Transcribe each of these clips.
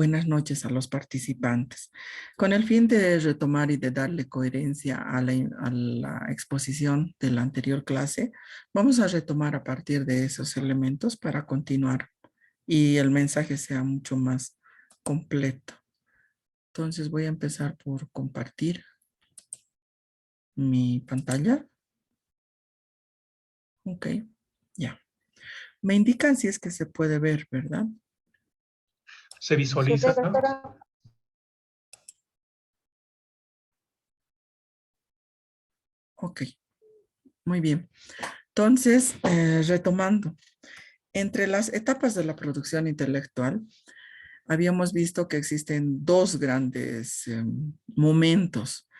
Buenas noches a los participantes. Con el fin de retomar y de darle coherencia a la exposición de la anterior clase, vamos a retomar a partir de esos elementos para continuar y el mensaje sea mucho más completo. Entonces voy a empezar por compartir mi pantalla. Ok, ya. Me indican si es que se puede ver, ¿verdad? Se visualiza. Sí, doctora. Ok, muy bien. Entonces, retomando, entre las etapas de la producción intelectual, habíamos visto que existen dos grandes momentos,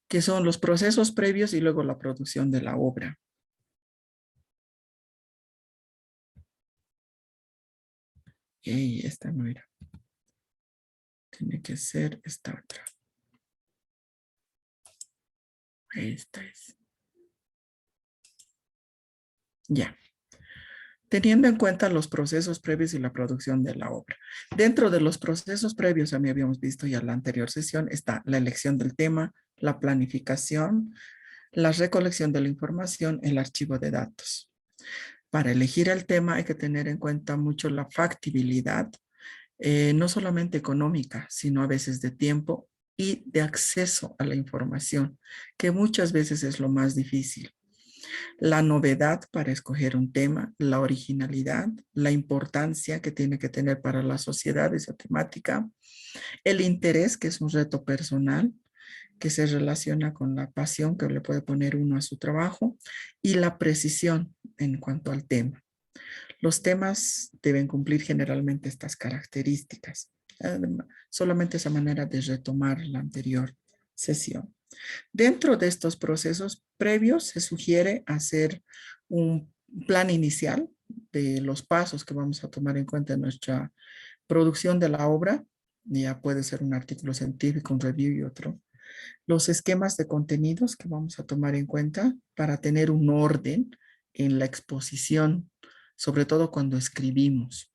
que son los procesos previos y luego la producción de la obra. Esta no era. Tiene que ser esta otra. Esta es. Ya. Teniendo en cuenta los procesos previos y la producción de la obra. Dentro de los procesos previos, a mí habíamos visto ya en la anterior sesión, está la elección del tema, la planificación, la recolección de la información, el archivo de datos. Para elegir el tema hay que tener en cuenta mucho la factibilidad, no solamente económica, sino a veces de tiempo y de acceso a la información, que muchas veces es lo más difícil. La novedad para escoger un tema, la originalidad, la importancia que tiene que tener para la sociedad esa temática, el interés, que es un reto personal, que se relaciona con la pasión que le puede poner uno a su trabajo, y la precisión en cuanto al tema. Los temas deben cumplir generalmente estas características. Solamente esa manera de retomar la anterior sesión. Dentro de estos procesos previos se sugiere hacer un plan inicial de los pasos que vamos a tomar en cuenta en nuestra producción de la obra. Ya puede ser un artículo científico, un review y otro. Los esquemas de contenidos que vamos a tomar en cuenta para tener un orden en la exposición, sobre todo cuando escribimos.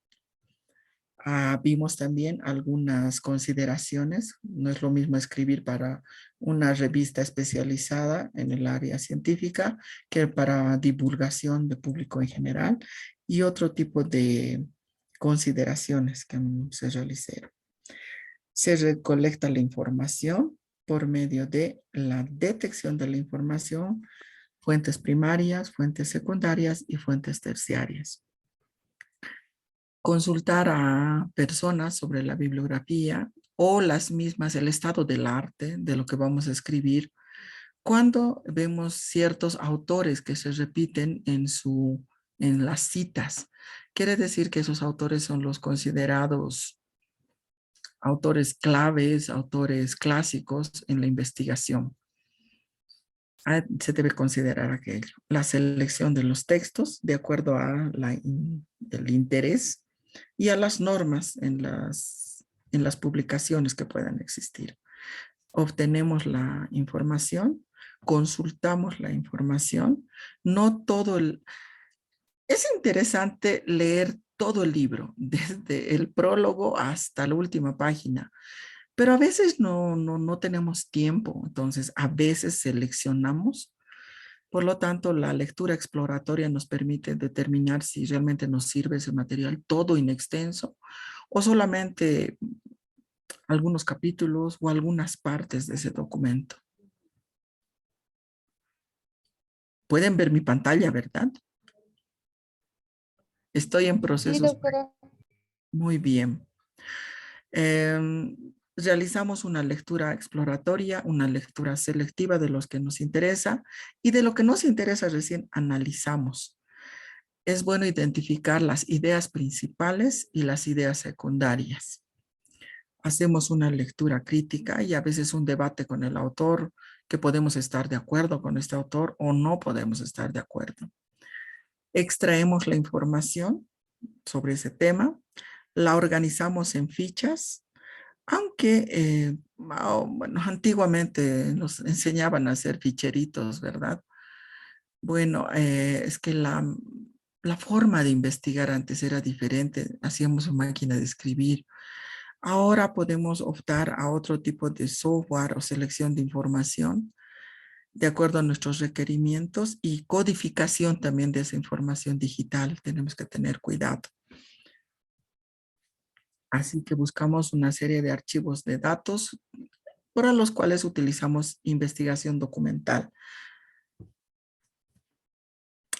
Vimos también algunas consideraciones. No es lo mismo escribir para una revista especializada en el área científica que para divulgación de público en general y otro tipo de consideraciones que se realizaron. Se recolecta la información por medio de la detección de la información, fuentes primarias, fuentes secundarias y fuentes terciarias. Consultar a personas sobre la bibliografía o las mismas, el estado del arte de lo que vamos a escribir. Cuando vemos ciertos autores que se repiten en las citas, quiere decir que esos autores son los considerados autores claves, autores clásicos en la investigación. Se debe considerar aquello. La selección de los textos de acuerdo a el interés y a las normas en las publicaciones que puedan existir. Obtenemos la información, consultamos la información, no todo Es interesante leer todo el libro, desde el prólogo hasta la última página, pero a veces no tenemos tiempo, entonces a veces seleccionamos. Por lo tanto, la lectura exploratoria nos permite determinar si realmente nos sirve ese material todo in extenso o solamente algunos capítulos o algunas partes de ese documento. Pueden ver mi pantalla, ¿verdad? Estoy en Sí, procesos. doctora. Muy bien. Realizamos una lectura exploratoria, una lectura selectiva de los que nos interesa y de lo que nos interesa recién analizamos. Es bueno identificar las ideas principales y las ideas secundarias. Hacemos una lectura crítica y a veces un debate con el autor, que podemos estar de acuerdo con este autor o no podemos estar de acuerdo. Extraemos la información sobre ese tema, la organizamos en fichas, aunque bueno, antiguamente nos enseñaban a hacer ficheritos, ¿verdad? Bueno, es que la forma de investigar antes era diferente. Hacíamos una máquina de escribir. Ahora podemos optar a otro tipo de software o selección de información de acuerdo a nuestros requerimientos y codificación también de esa información digital. Tenemos que tener cuidado. Así que buscamos una serie de archivos de datos para los cuales utilizamos investigación documental.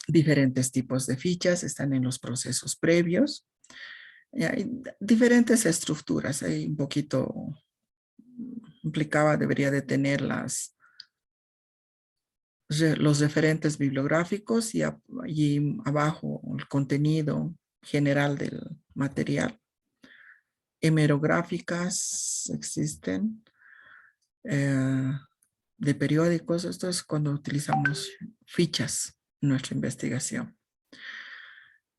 Diferentes tipos de fichas están en los procesos previos. Hay diferentes estructuras. Hay un poquito implicaba, debería de tener los referentes bibliográficos y abajo el contenido general del material. Hemerográficas existen, de periódicos. Esto es cuando utilizamos fichas en nuestra investigación.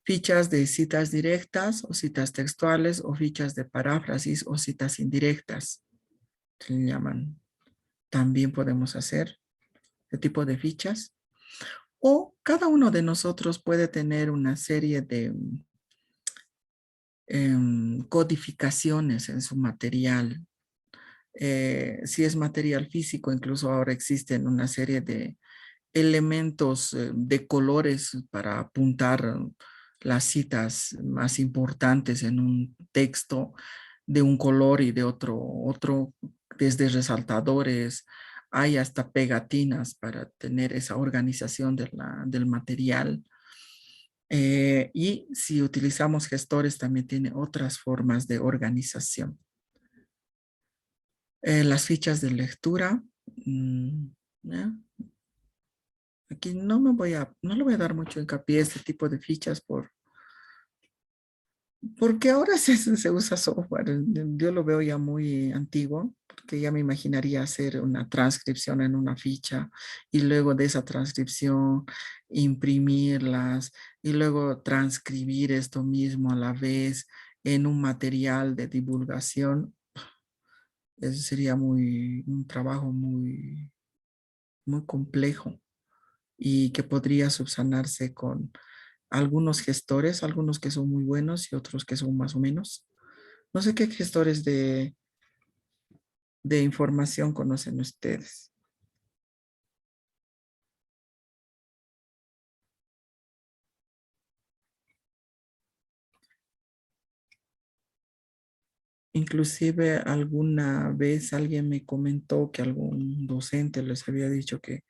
Fichas de citas directas o citas textuales o fichas de paráfrasis o citas indirectas. Se llaman. También podemos hacer este tipo de fichas. O cada uno de nosotros puede tener una serie de codificaciones en su material. Si es material físico, incluso ahora existen una serie de elementos de colores para apuntar las citas más importantes en un texto de un color y de otro, desde resaltadores, hay hasta pegatinas para tener esa organización del material. Y si utilizamos gestores, también tiene otras formas de organización. Las fichas de lectura. ¿Ya? Aquí no le voy a dar mucho hincapié a este tipo de fichas porque ahora se usa software. Yo lo veo ya muy antiguo, porque ya me imaginaría hacer una transcripción en una ficha y luego de esa transcripción imprimirlas y luego transcribir esto mismo a la vez en un material de divulgación. Ese sería un trabajo muy complejo y que podría subsanarse con algunos gestores, algunos que son muy buenos y otros que son más o menos. No sé qué gestores de información conocen ustedes. Inclusive alguna vez alguien me comentó que algún docente les había dicho que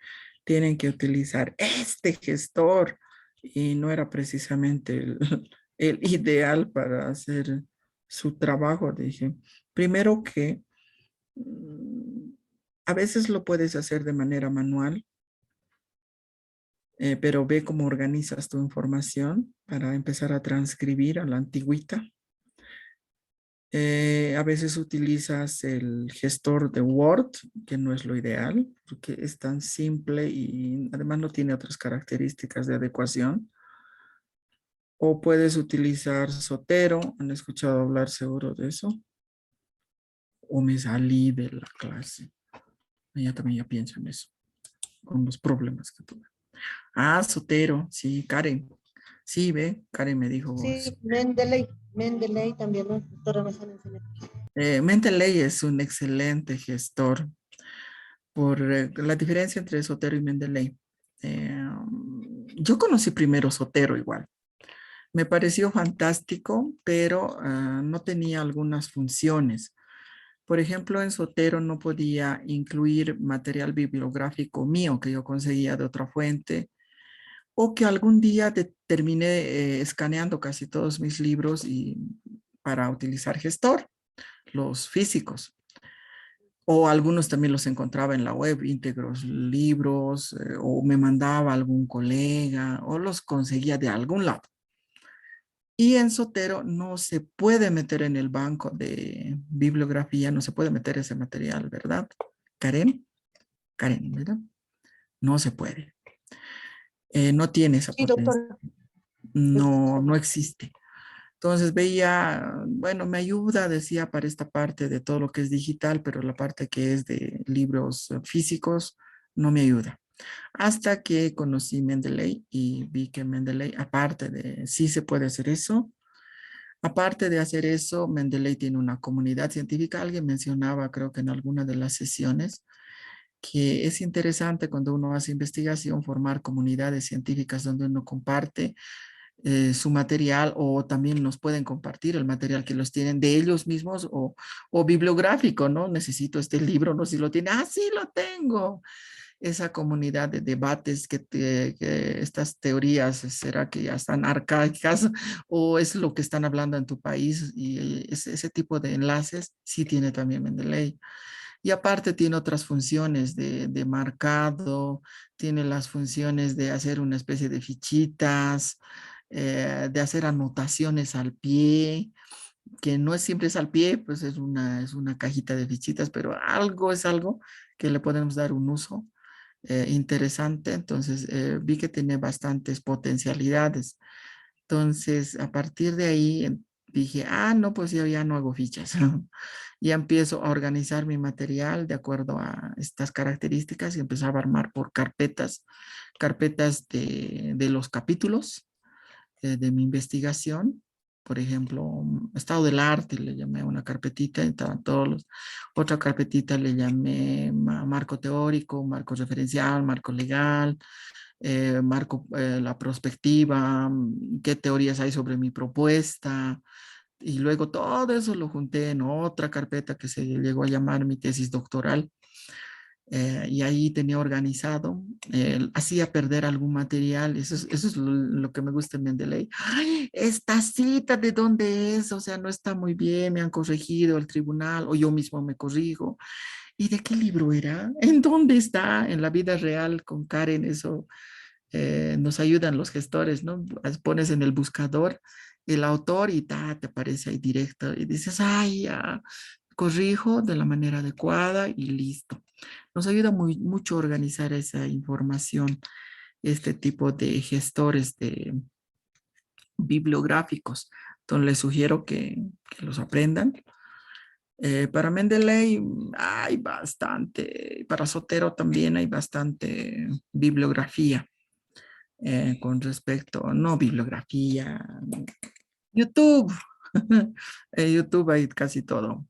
tienen que utilizar este gestor y no era precisamente el ideal para hacer su trabajo. Dije, primero que a veces lo puedes hacer de manera manual, pero ve cómo organizas tu información para empezar a transcribir a la antigüita. A veces utilizas el gestor de Word, que no es lo ideal, porque es tan simple y además no tiene otras características de adecuación. O puedes utilizar Zotero. ¿Han escuchado hablar seguro de eso? O me salí de la clase. Ella también ya pienso en eso, con los problemas que tuve. Ah, Zotero, sí, Karen. Sí, ve, Karen me dijo. Sí, Mendeley también, ¿no? Doctora me sale enseñando. Mendeley es un excelente gestor por la diferencia entre Zotero y Mendeley. Yo conocí primero Zotero igual. Me pareció fantástico, pero no tenía algunas funciones. Por ejemplo, en Zotero no podía incluir material bibliográfico mío que yo conseguía de otra fuente o que algún día terminé escaneando casi todos mis libros y para utilizar gestor, los físicos. O algunos también los encontraba en la web, íntegros libros, o me mandaba algún colega, o los conseguía de algún lado. Y en Zotero no se puede meter en el banco de bibliografía, no se puede meter ese material, ¿verdad? Karen, Karen, ¿verdad? No se puede. No tiene esa Sí, potencia. doctora. No existe. Entonces veía, bueno, me ayuda, decía, para esta parte de todo lo que es digital, pero la parte que es de libros físicos no me ayuda. Hasta que conocí Mendeley y vi que Mendeley, aparte de sí se puede hacer eso, Aparte de hacer eso, Mendeley tiene una comunidad científica. Alguien mencionaba, creo que en alguna de las sesiones, que es interesante cuando uno hace investigación formar comunidades científicas donde uno comparte su material o también nos pueden compartir el material que los tienen de ellos mismos o bibliográfico, ¿no? Necesito este libro, no sé si lo tiene. Ah, sí, lo tengo. Esa comunidad de debates que estas teorías, ¿será que ya están arcaicas o es lo que están hablando en tu país? Y ese tipo de enlaces sí tiene también Mendeley. Y aparte tiene otras funciones de marcado, tiene las funciones de hacer una especie de fichitas, de hacer anotaciones al pie, que no es siempre es al pie, pues es una cajita de fichitas, pero algo es algo que le podemos dar un uso interesante. Entonces vi que tiene bastantes potencialidades. Entonces, a partir de ahí dije, ah, no, pues yo ya no hago fichas. Ya empiezo a organizar mi material de acuerdo a estas características y empezaba a armar por carpetas, carpetas de los capítulos de mi investigación. Por ejemplo, estado del arte, le llamé una carpetita, y estaban todos los, otra carpetita le llamé marco teórico, marco referencial, marco legal, marco la prospectiva, qué teorías hay sobre mi propuesta, y luego todo eso lo junté en otra carpeta que se llegó a llamar mi tesis doctoral. Y ahí tenía organizado, hacía perder algún material, eso es lo que me gusta en Mendeley. ¡Ay, esta cita de dónde es! O sea, no está muy bien, me han corregido el tribunal o yo mismo me corrijo. ¿Y de qué libro era? ¿En dónde está? En la vida real con Karen, eso nos ayudan los gestores, ¿no? Pones en el buscador el autor y te aparece ahí directo y dices, ay, ya, corrijo de la manera adecuada y listo. Nos ayuda mucho a organizar esa información, este tipo de gestores de bibliográficos. Entonces les sugiero que los aprendan. Para Mendeley hay bastante, para Sotero también hay bastante bibliografía con respecto, no bibliografía, YouTube. YouTube hay casi todo,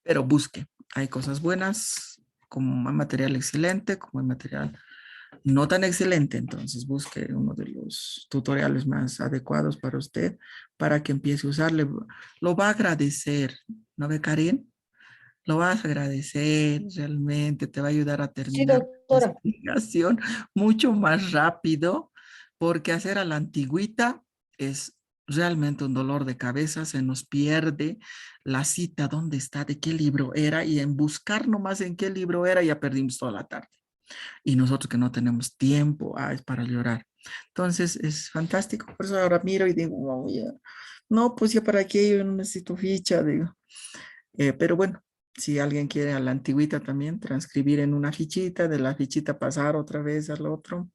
pero busque. Hay cosas buenas, como hay material excelente, como hay material no tan excelente. Entonces busque uno de los tutoriales más adecuados para usted para que empiece a usarle. Lo va a agradecer, ¿no ve, Karen? Lo vas a agradecer realmente, te va a ayudar a Sí, terminar la doctora. investigación mucho más rápido, porque hacer a la antigüita es realmente un dolor de cabeza, se nos pierde la cita, dónde está, de qué libro era, y en buscar nomás en qué libro era ya perdimos toda la tarde. Y nosotros que no tenemos tiempo, es para llorar. Entonces es fantástico, por eso ahora miro y digo, "Oh, ya. No, pues ya para qué, yo no necesito ficha, digo. Pero bueno, si alguien quiere a la antigüita también, transcribir en una fichita, de la fichita pasar otra vez al otro.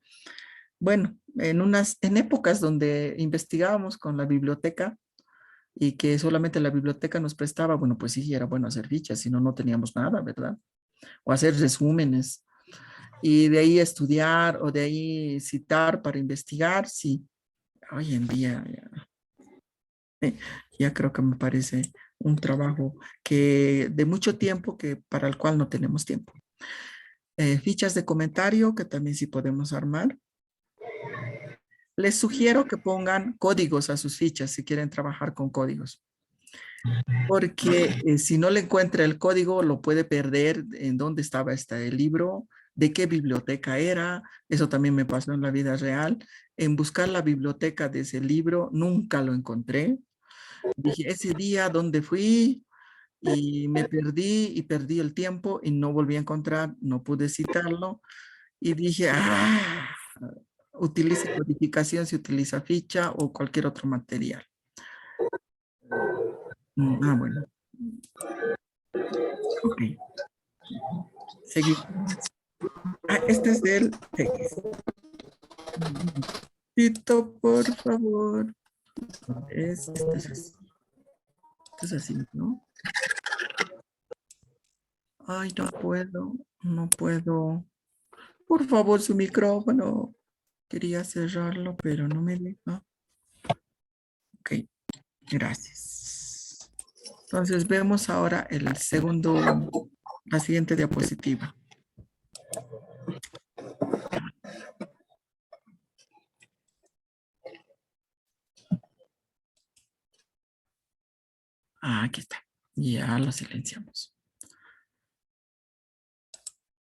Bueno, en épocas donde investigábamos con la biblioteca y que solamente la biblioteca nos prestaba, bueno, pues sí, era bueno hacer fichas, si no, no teníamos nada, ¿verdad? O hacer resúmenes y de ahí estudiar o de ahí citar para investigar, sí. Hoy en día ya creo que me parece un trabajo que de mucho tiempo que para el cual no tenemos tiempo. Fichas de comentario que también sí podemos armar. Les sugiero que pongan códigos a sus fichas si quieren trabajar con códigos, porque si no le encuentra el código lo puede perder en dónde estaba el libro, de qué biblioteca era. Eso también me pasó en la vida real. En buscar la biblioteca de ese libro nunca lo encontré. Dije, ese día, ¿dónde fui? Y me perdí y perdí el tiempo y no volví a encontrar, no pude citarlo y dije, utilice codificación, si utiliza ficha o cualquier otro material. Bueno, ok, seguimos. Este es del X. Tito, por favor. Este es así. Este es así, ¿no? Ay, no puedo, no puedo. Por favor, su micrófono. Quería cerrarlo, pero no me deja. Ok. Gracias. Entonces vemos ahora la siguiente diapositiva. Aquí está. Ya lo silenciamos.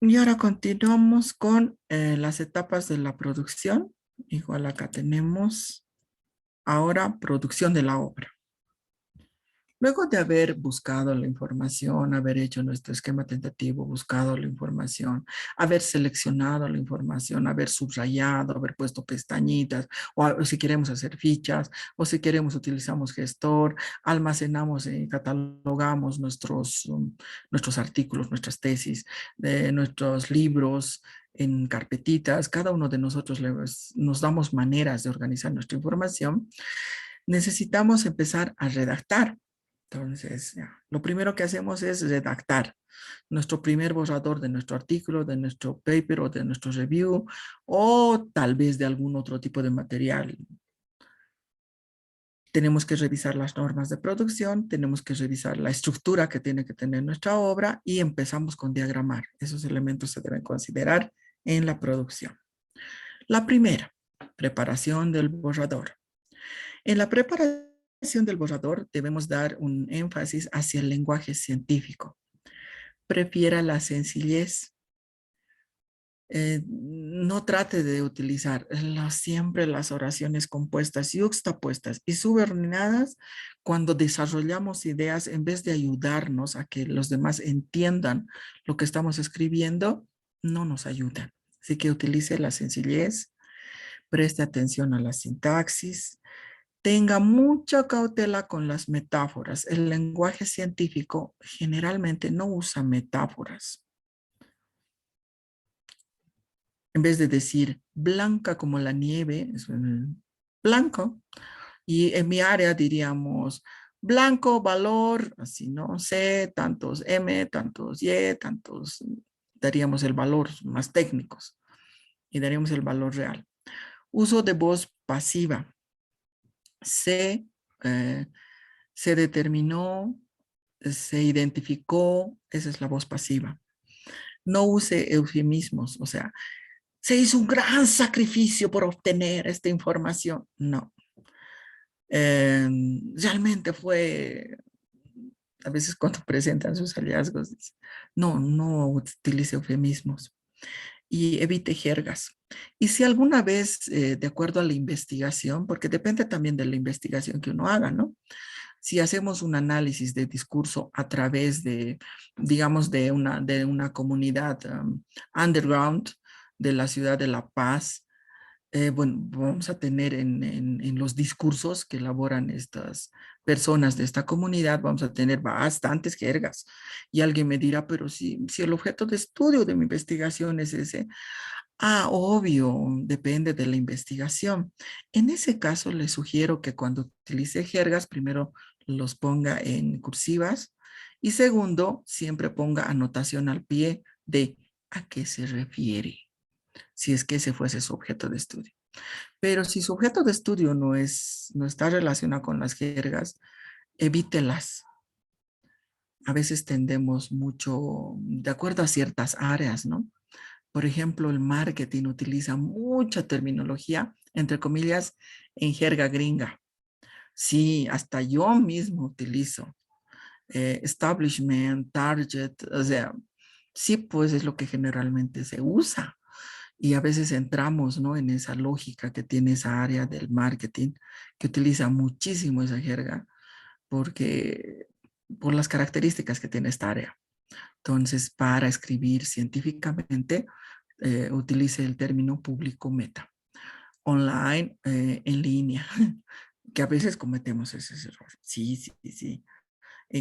Y ahora continuamos con las etapas de la producción. Igual acá tenemos ahora producción de la obra. Luego de haber buscado la información, haber hecho nuestro esquema tentativo, buscado la información, haber seleccionado la información, haber subrayado, haber puesto pestañitas, o si queremos hacer fichas, o si queremos utilizamos gestor, almacenamos y catalogamos nuestros artículos, nuestras tesis, nuestros libros en carpetitas. Cada uno de nosotros nos damos maneras de organizar nuestra información. Necesitamos empezar a redactar. Entonces, lo primero que hacemos es redactar nuestro primer borrador de nuestro artículo, de nuestro paper o de nuestro review, o tal vez de algún otro tipo de material. Tenemos que revisar las normas de producción, tenemos que revisar la estructura que tiene que tener nuestra obra y empezamos con diagramar. Esos elementos se deben considerar en la producción. La primera, preparación del borrador. En la preparación del borrador debemos dar un énfasis hacia el lenguaje científico. Prefiera la sencillez. No trate de utilizar siempre las oraciones compuestas y yuxtapuestas y subordinadas cuando desarrollamos ideas. En vez de ayudarnos a que los demás entiendan lo que estamos escribiendo, no nos ayudan. Así que utilice la sencillez, preste atención a la sintaxis, tenga mucha cautela con las metáforas. El lenguaje científico generalmente no usa metáforas. En vez de decir blanca como la nieve, es blanco. Y en mi área diríamos blanco, valor, así no sé, tantos M, tantos Y, tantos, daríamos el valor más técnicos y daríamos el valor real. Uso de voz pasiva. Se determinó, se identificó, esa es la voz pasiva. No use eufemismos, o sea, se hizo un gran sacrificio por obtener esta información. No. Realmente fue, a veces cuando presentan sus hallazgos, no utilice eufemismos y evite jergas. Y si alguna vez, de acuerdo a la investigación, porque depende también de la investigación que uno haga, ¿no? Si hacemos un análisis de discurso a través de, digamos, de una comunidad underground de la ciudad de La Paz, bueno, vamos a tener en los discursos que elaboran estas personas de esta comunidad, vamos a tener bastantes jergas. Y alguien me dirá, pero si el objeto de estudio de mi investigación es ese, obvio, depende de la investigación. En ese caso, le sugiero que cuando utilice jergas, primero los ponga en cursivas y segundo, siempre ponga anotación al pie de a qué se refiere, si es que ese fuese su objeto de estudio. Pero si su objeto de estudio no está relacionado con las jergas, evítelas. A veces tendemos mucho, de acuerdo a ciertas áreas, ¿no? Por ejemplo, el marketing utiliza mucha terminología, entre comillas, en jerga gringa. Sí, hasta yo mismo utilizo establishment, target, o sea, sí, pues es lo que generalmente se usa. Y a veces entramos, ¿no?, en esa lógica que tiene esa área del marketing, que utiliza muchísimo esa jerga, por las características que tiene esta área. Entonces, para escribir científicamente, utilice el término público meta. Online, en línea, que a veces cometemos ese error. Sí, sí, sí.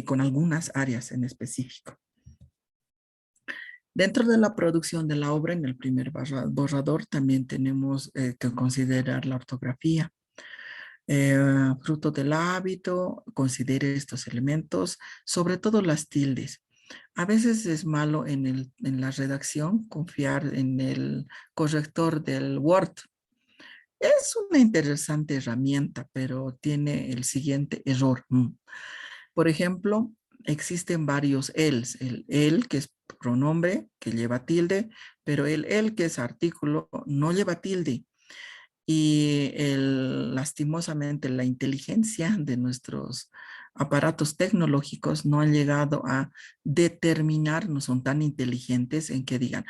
Con algunas áreas en específico. Dentro de la producción de la obra, en el primer borrador, también tenemos que considerar la ortografía. Fruto del hábito, considere estos elementos, sobre todo las tildes. A veces es malo en la redacción confiar en el corrector del Word, Es una interesante herramienta, pero tiene el siguiente error. Por ejemplo, existen varios els. El el, que es pronombre, que lleva tilde, pero el, que es artículo, no lleva tilde. Y lastimosamente la inteligencia de nuestros aparatos tecnológicos no han llegado a determinar, no son tan inteligentes en que digan,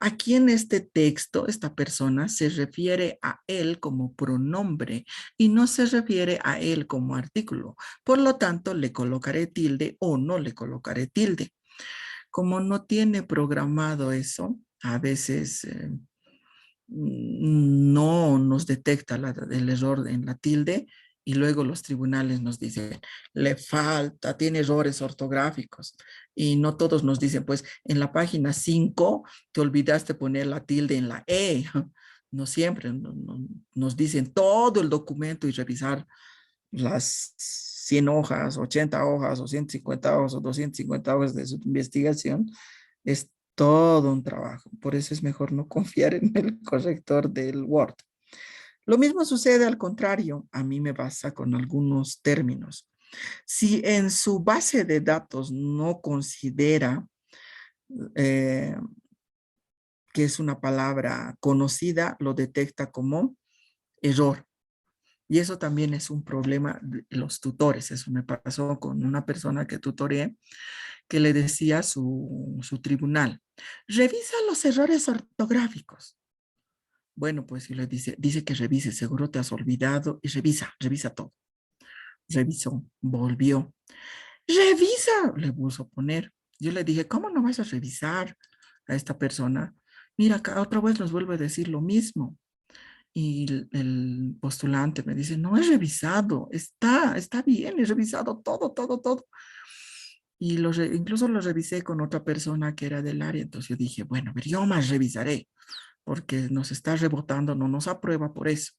aquí en este texto esta persona se refiere a él como pronombre y no se refiere a él como artículo. Por lo tanto, le colocaré tilde o no le colocaré tilde. Como no tiene programado eso, a veces no nos detecta el error en la tilde y luego los tribunales nos dicen, le falta, tiene errores ortográficos. Y no todos nos dicen, pues en la página 5 te olvidaste poner la tilde en la E. No siempre, nos dicen todo el documento y revisar las 100 hojas, 80 hojas o 150 hojas o 250 hojas de su investigación. Es todo un trabajo. Por eso es mejor no confiar en el corrector del Word. Lo mismo sucede al contrario. A mí me pasa con algunos términos. Si en su base de datos no considera que es una palabra conocida, lo detecta como error. Y eso también es un problema de los tutores. Eso me pasó con una persona que tutoreé, que le decía a su tribunal, revisa los errores ortográficos. Bueno, pues si le dice que revise, seguro te has olvidado y revisa todo. Revisó, volvió. Revisa, le puso a poner. Yo le dije, ¿cómo no vas a revisar a esta persona? Mira, acá otra vez nos vuelve a decir lo mismo. Y el postulante me dice, no he revisado, está bien, he revisado todo, todo, todo. Y incluso lo revisé con otra persona que era del área. Entonces yo dije, bueno, a ver, yo más revisaré, porque nos está rebotando, no nos aprueba por eso.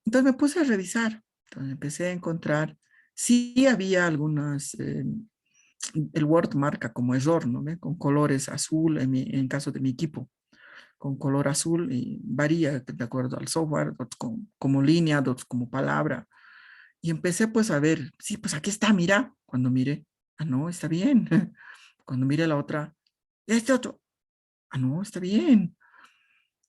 Entonces me puse a revisar. Entonces empecé a encontrar, sí había algunas, el Word marca como error, ¿no? Con colores azul en caso de mi equipo, con color azul y varía de acuerdo al software, como línea, como palabra. Y empecé pues a ver, sí, pues aquí está, mira. Cuando mire, no, está bien. Cuando mire la otra, este otro, no, está bien.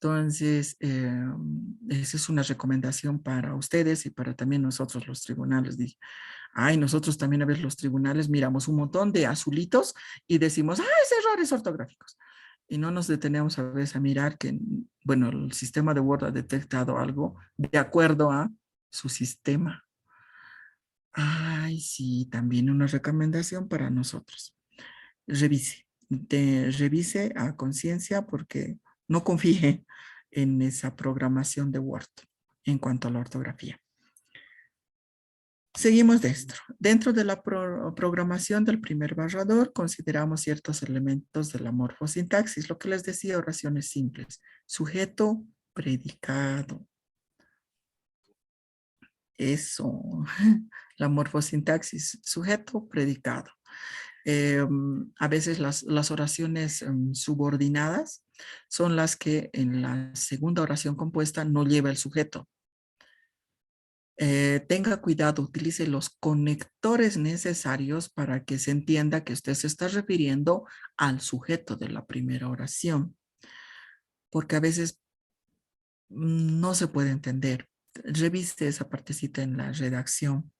Entonces, esa es una recomendación para ustedes y para también nosotros los tribunales. Dije, nosotros también a ver los tribunales miramos un montón de azulitos y decimos, es errores ortográficos. Y no nos detenemos a veces a mirar que, bueno, el sistema de Word ha detectado algo de acuerdo a su sistema. Sí, también una recomendación para nosotros. Revise a conciencia porque no confíe en esa programación de Word en cuanto a la ortografía. Seguimos dentro de la programación del primer borrador, consideramos ciertos elementos de la morfosintaxis, lo que les decía, oraciones simples. Sujeto, predicado. Eso, la morfosintaxis, sujeto, predicado. A veces las oraciones subordinadas son las que en la segunda oración compuesta no lleva el sujeto. Tenga cuidado, utilice los conectores necesarios para que se entienda que usted se está refiriendo al sujeto de la primera oración, porque a veces no se puede entender. Revise esa partecita en la redacción.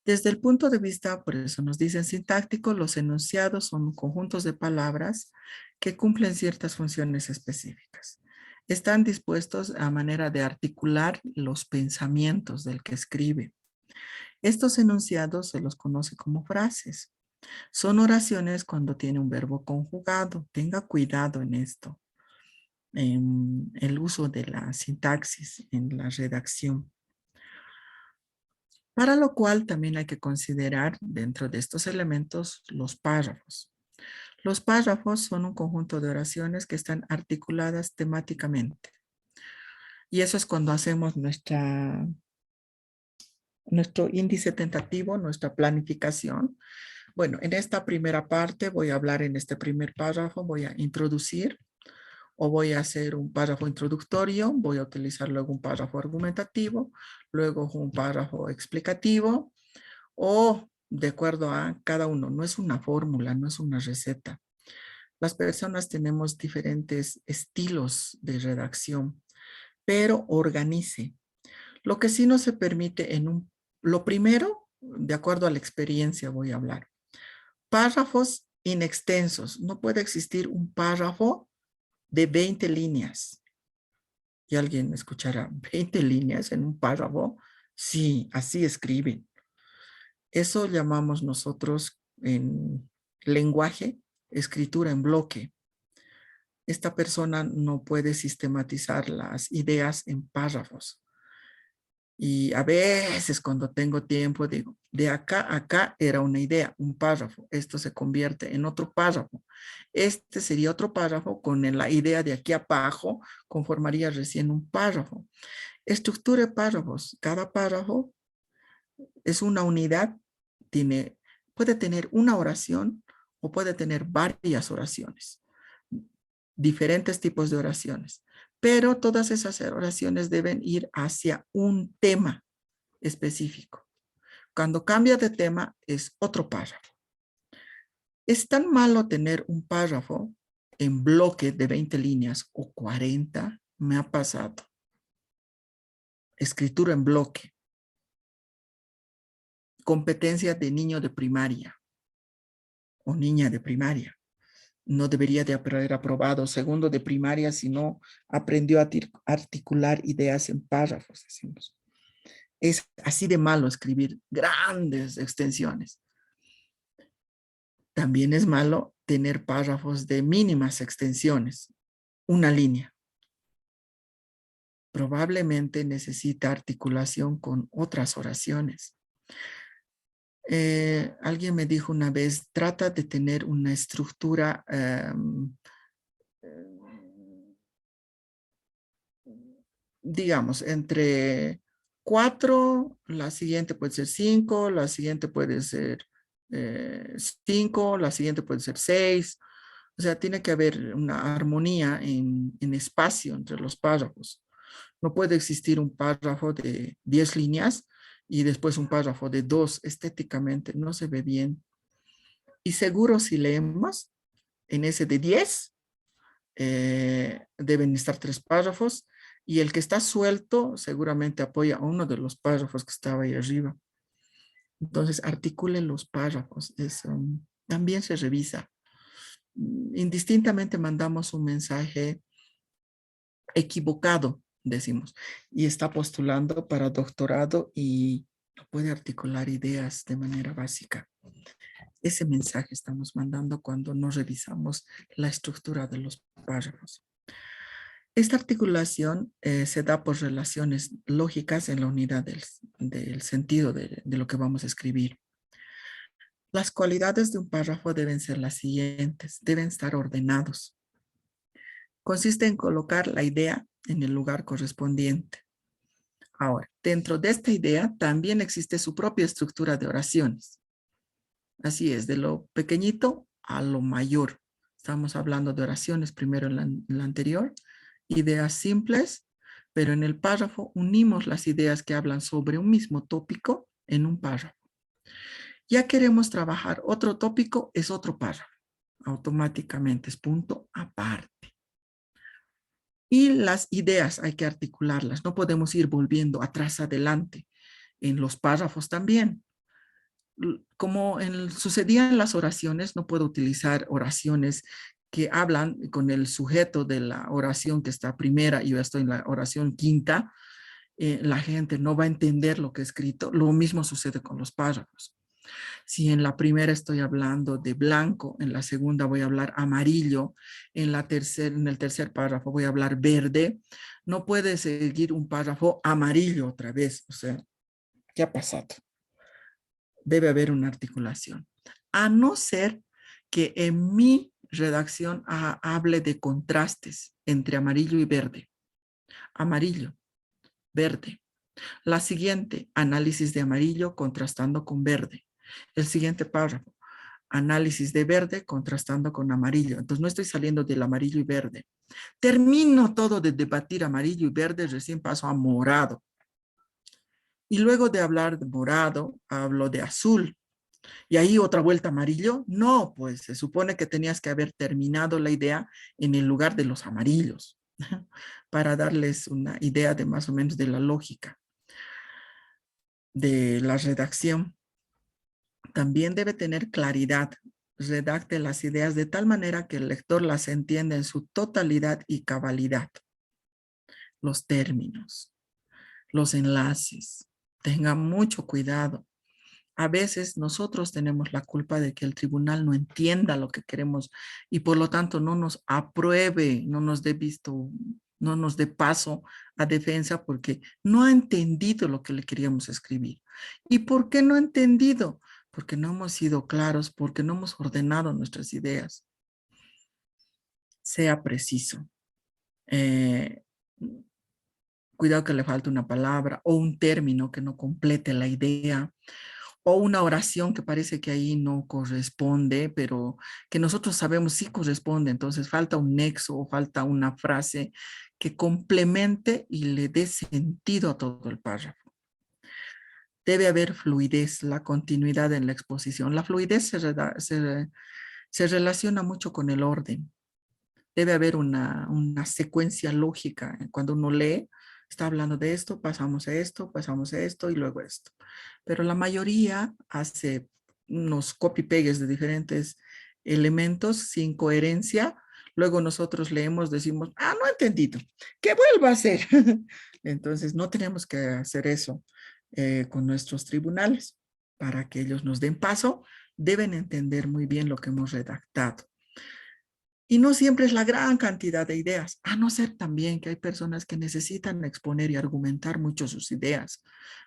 Desde el punto de vista, por eso nos dicen sintáctico, los enunciados son conjuntos de palabras que cumplen ciertas funciones específicas. Están dispuestos a manera de articular los pensamientos del que escribe. Estos enunciados se los conoce como frases. Son oraciones cuando tiene un verbo conjugado. Tenga cuidado en esto, en el uso de la sintaxis en la redacción. Para lo cual también hay que considerar dentro de estos elementos los párrafos. Los párrafos son un conjunto de oraciones que están articuladas temáticamente. Y eso es cuando hacemos nuestro índice tentativo, nuestra planificación. Bueno, en esta primera parte voy a hablar en este primer párrafo, voy a introducir O voy a hacer un párrafo introductorio, voy a utilizar luego un párrafo argumentativo, luego un párrafo explicativo, o de acuerdo a cada uno. No es una fórmula, no es una receta. Las personas tenemos diferentes estilos de redacción, pero organice. Lo que sí no se permite lo primero, de acuerdo a la experiencia voy a hablar. Párrafos inextensos. No puede existir un párrafo de 20 líneas. Y alguien escuchará, 20 líneas en un párrafo. Sí, así escriben. Eso llamamos nosotros en lenguaje, escritura en bloque. Esta persona no puede sistematizar las ideas en párrafos. Y a veces cuando tengo tiempo digo, de acá a acá era una idea, un párrafo. Esto se convierte en otro párrafo. Este sería otro párrafo con la idea de aquí abajo, conformaría recién un párrafo. Estructura de párrafos. Cada párrafo es una unidad, puede tener una oración o puede tener varias oraciones. Diferentes tipos de oraciones. Pero todas esas oraciones deben ir hacia un tema específico. Cuando cambia de tema es otro párrafo. Es tan malo tener un párrafo en bloque de 20 líneas o 40, me ha pasado. Escritura en bloque. Competencia de niño de primaria o niña de primaria. No debería de haber aprobado segundo de primaria si no aprendió a articular ideas en párrafos, decimos. Es así de malo escribir grandes extensiones. También es malo tener párrafos de mínimas extensiones, una línea. Probablemente necesita articulación con otras oraciones. Alguien me dijo una vez, trata de tener una estructura digamos, entre 4, la siguiente puede ser 5, la siguiente puede ser 5, la siguiente puede ser 6. O sea, tiene que haber una armonía en espacio entre los párrafos. No puede existir un párrafo de 10 líneas y después un párrafo de 2. Estéticamente no se ve bien. Y seguro si leemos en ese de 10, deben estar 3 párrafos y el que está suelto seguramente apoya a uno de los párrafos que estaba ahí arriba. Entonces articule los párrafos. También se revisa. Indistintamente mandamos un mensaje equivocado, decimos, y está postulando para doctorado y no puede articular ideas de manera básica. Ese mensaje estamos mandando cuando no revisamos la estructura de los párrafos. Esta articulación se da por relaciones lógicas en la unidad del sentido de lo que vamos a escribir. Las cualidades de un párrafo deben ser las siguientes. Deben estar ordenados. Consiste en colocar la idea en el lugar correspondiente. Ahora, dentro de esta idea también existe su propia estructura de oraciones. Así es, de lo pequeñito a lo mayor. Estamos hablando de oraciones primero en la anterior, ideas simples, pero en el párrafo unimos las ideas que hablan sobre un mismo tópico en un párrafo. Ya queremos trabajar otro tópico, es otro párrafo. Automáticamente es punto aparte. Y las ideas hay que articularlas. No podemos ir volviendo atrás, adelante. En los párrafos también. Como sucedía en las oraciones, no puedo utilizar oraciones que hablan con el sujeto de la oración que está primera y yo estoy en la oración quinta. La gente no va a entender lo que he escrito. Lo mismo sucede con los párrafos. Si en la primera estoy hablando de blanco, en la segunda voy a hablar amarillo, en el tercer párrafo voy a hablar verde, no puede seguir un párrafo amarillo otra vez. O sea, ¿qué ha pasado? Debe haber una articulación. A no ser que en mi redacción hable de contrastes entre amarillo y verde. Amarillo, verde. La siguiente, análisis de amarillo contrastando con verde. El siguiente párrafo, análisis de verde contrastando con amarillo. Entonces no estoy saliendo del amarillo y verde. Termino todo de debatir amarillo y verde, recién paso a morado. Y luego de hablar de morado, hablo de azul. Y ahí otra vuelta amarillo. No, pues se supone que tenías que haber terminado la idea en el lugar de los amarillos para darles una idea de más o menos de la lógica de la redacción. También debe tener claridad. Redacte las ideas de tal manera que el lector las entienda en su totalidad y cabalidad. Los términos, los enlaces. Tenga mucho cuidado. A veces nosotros tenemos la culpa de que el tribunal no entienda lo que queremos y por lo tanto no nos apruebe, no nos dé visto, no nos dé paso a defensa porque no ha entendido lo que le queríamos escribir. ¿Y por qué no ha entendido? Porque no hemos sido claros, porque no hemos ordenado nuestras ideas. Sea preciso. Cuidado que le falte una palabra o un término que no complete la idea. O una oración que parece que ahí no corresponde, pero que nosotros sabemos sí corresponde. Entonces falta un nexo o falta una frase que complemente y le dé sentido a todo el párrafo. Debe haber fluidez, la continuidad en la exposición. La fluidez se relaciona mucho con el orden. Debe haber una secuencia lógica. Cuando uno lee, está hablando de esto, pasamos a esto y luego esto. Pero la mayoría hace unos copy-pegues de diferentes elementos sin coherencia. Luego nosotros leemos, decimos, no he entendido, que vuelva a hacer. Entonces no tenemos que hacer eso con nuestros tribunales. Para que ellos nos den paso, deben entender muy bien lo que hemos redactado. Y no siempre es la gran cantidad de ideas, a no ser también que hay personas que necesitan exponer y argumentar mucho sus ideas.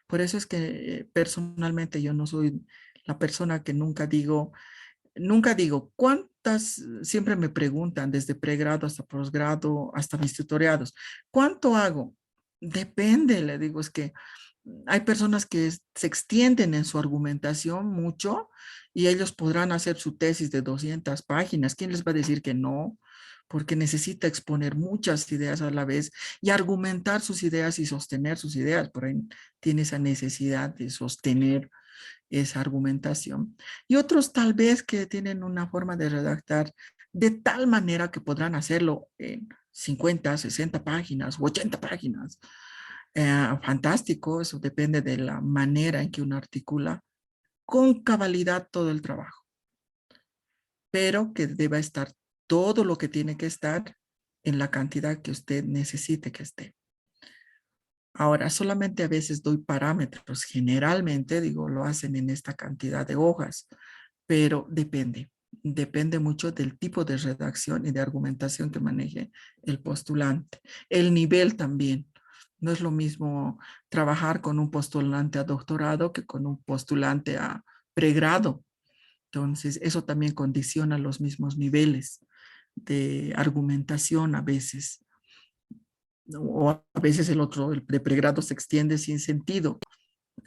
Por eso es que personalmente yo no soy la persona que nunca digo, cuántas, siempre me preguntan desde pregrado hasta posgrado, hasta mis tutoriados, ¿cuánto hago? Depende, le digo, es que hay personas que se extienden en su argumentación mucho y ellos podrán hacer su tesis de 200 páginas. ¿Quién les va a decir que no? Porque necesita exponer muchas ideas a la vez y argumentar sus ideas y sostener sus ideas. Por ahí tiene esa necesidad de sostener esa argumentación. Y otros tal vez que tienen una forma de redactar de tal manera que podrán hacerlo en 50, 60 páginas o 80 páginas. Fantástico, eso depende de la manera en que uno articula con cabalidad todo el trabajo, pero que deba estar todo lo que tiene que estar en la cantidad que usted necesite que esté. Ahora, solamente a veces doy parámetros, generalmente digo, lo hacen en esta cantidad de hojas, pero depende mucho del tipo de redacción y de argumentación que maneje el postulante. El nivel también. No es lo mismo trabajar con un postulante a doctorado que con un postulante a pregrado. Entonces, eso también condiciona los mismos niveles de argumentación a veces. O a veces el de pregrado se extiende sin sentido.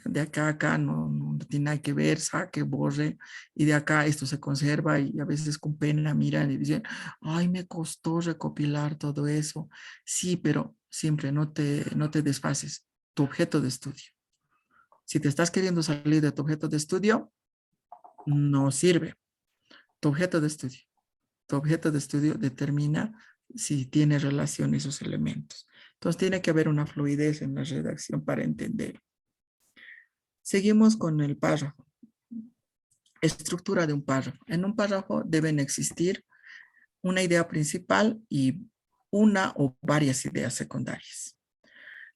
De acá a acá no tiene nada que ver, saque, borre, y de acá esto se conserva y a veces con pena miran y dicen, ay, me costó recopilar todo eso. Sí, pero siempre no te desfases. Tu objeto de estudio. Si te estás queriendo salir de tu objeto de estudio, no sirve. Tu objeto de estudio. Tu objeto de estudio determina si tiene relación esos elementos. Entonces tiene que haber una fluidez en la redacción para entender. Seguimos con el párrafo. Estructura de un párrafo. En un párrafo deben existir una idea principal y una o varias ideas secundarias.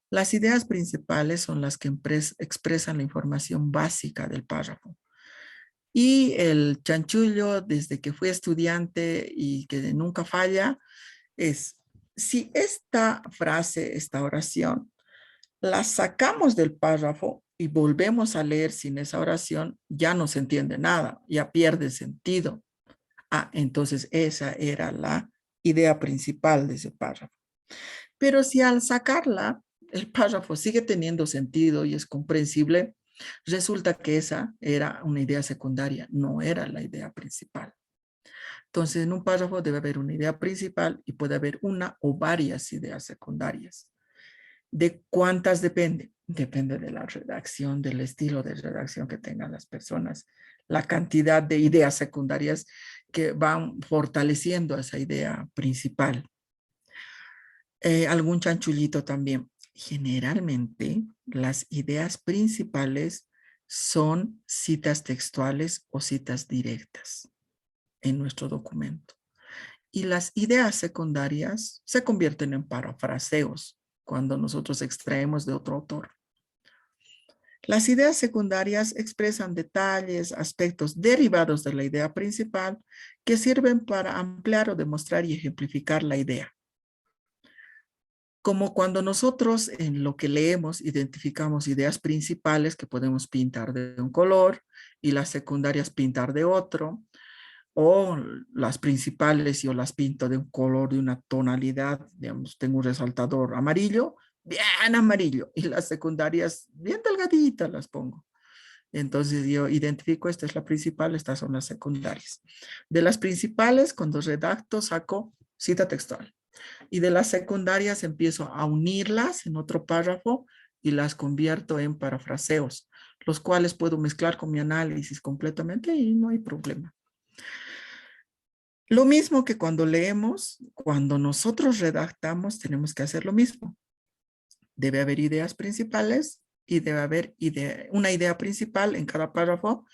Las ideas principales son las que expresan la información básica del párrafo. Y el chanchullo, desde que fui estudiante y que nunca falla, es si esta frase, esta oración, la sacamos del párrafo y volvemos a leer sin esa oración, ya no se entiende nada, ya pierde sentido. Entonces esa era la idea principal de ese párrafo. Pero si al sacarla, el párrafo sigue teniendo sentido y es comprensible, Resulta que esa era una idea secundaria, no era la idea principal. Entonces, en un párrafo debe haber una idea principal y puede haber una o varias ideas secundarias. ¿De cuántas depende? Depende de la redacción, del estilo de redacción que tengan las personas, la cantidad de ideas secundarias que van fortaleciendo esa idea principal. Algún chanchullito también. Generalmente, las ideas principales son citas textuales o citas directas en nuestro documento. Y las ideas secundarias se convierten en parafraseos cuando nosotros extraemos de otro autor. Las ideas secundarias expresan detalles, aspectos derivados de la idea principal que sirven para ampliar o demostrar y ejemplificar la idea. Como cuando nosotros en lo que leemos identificamos ideas principales que podemos pintar de un color y las secundarias pintar de otro, o las principales yo las pinto de un color, de una tonalidad, digamos, tengo un resaltador amarillo, bien amarillo, y las secundarias bien delgaditas las pongo. Entonces yo identifico, esta es la principal, estas son las secundarias. De las principales, cuando redacto, saco cita textual. Y de las secundarias empiezo a unirlas en otro párrafo y las convierto en parafraseos, los cuales puedo mezclar con mi análisis completamente y no hay problema. Lo mismo que cuando leemos, cuando nosotros redactamos, tenemos que hacer lo mismo. Debe haber ideas principales y debe haber una idea principal en cada párrafo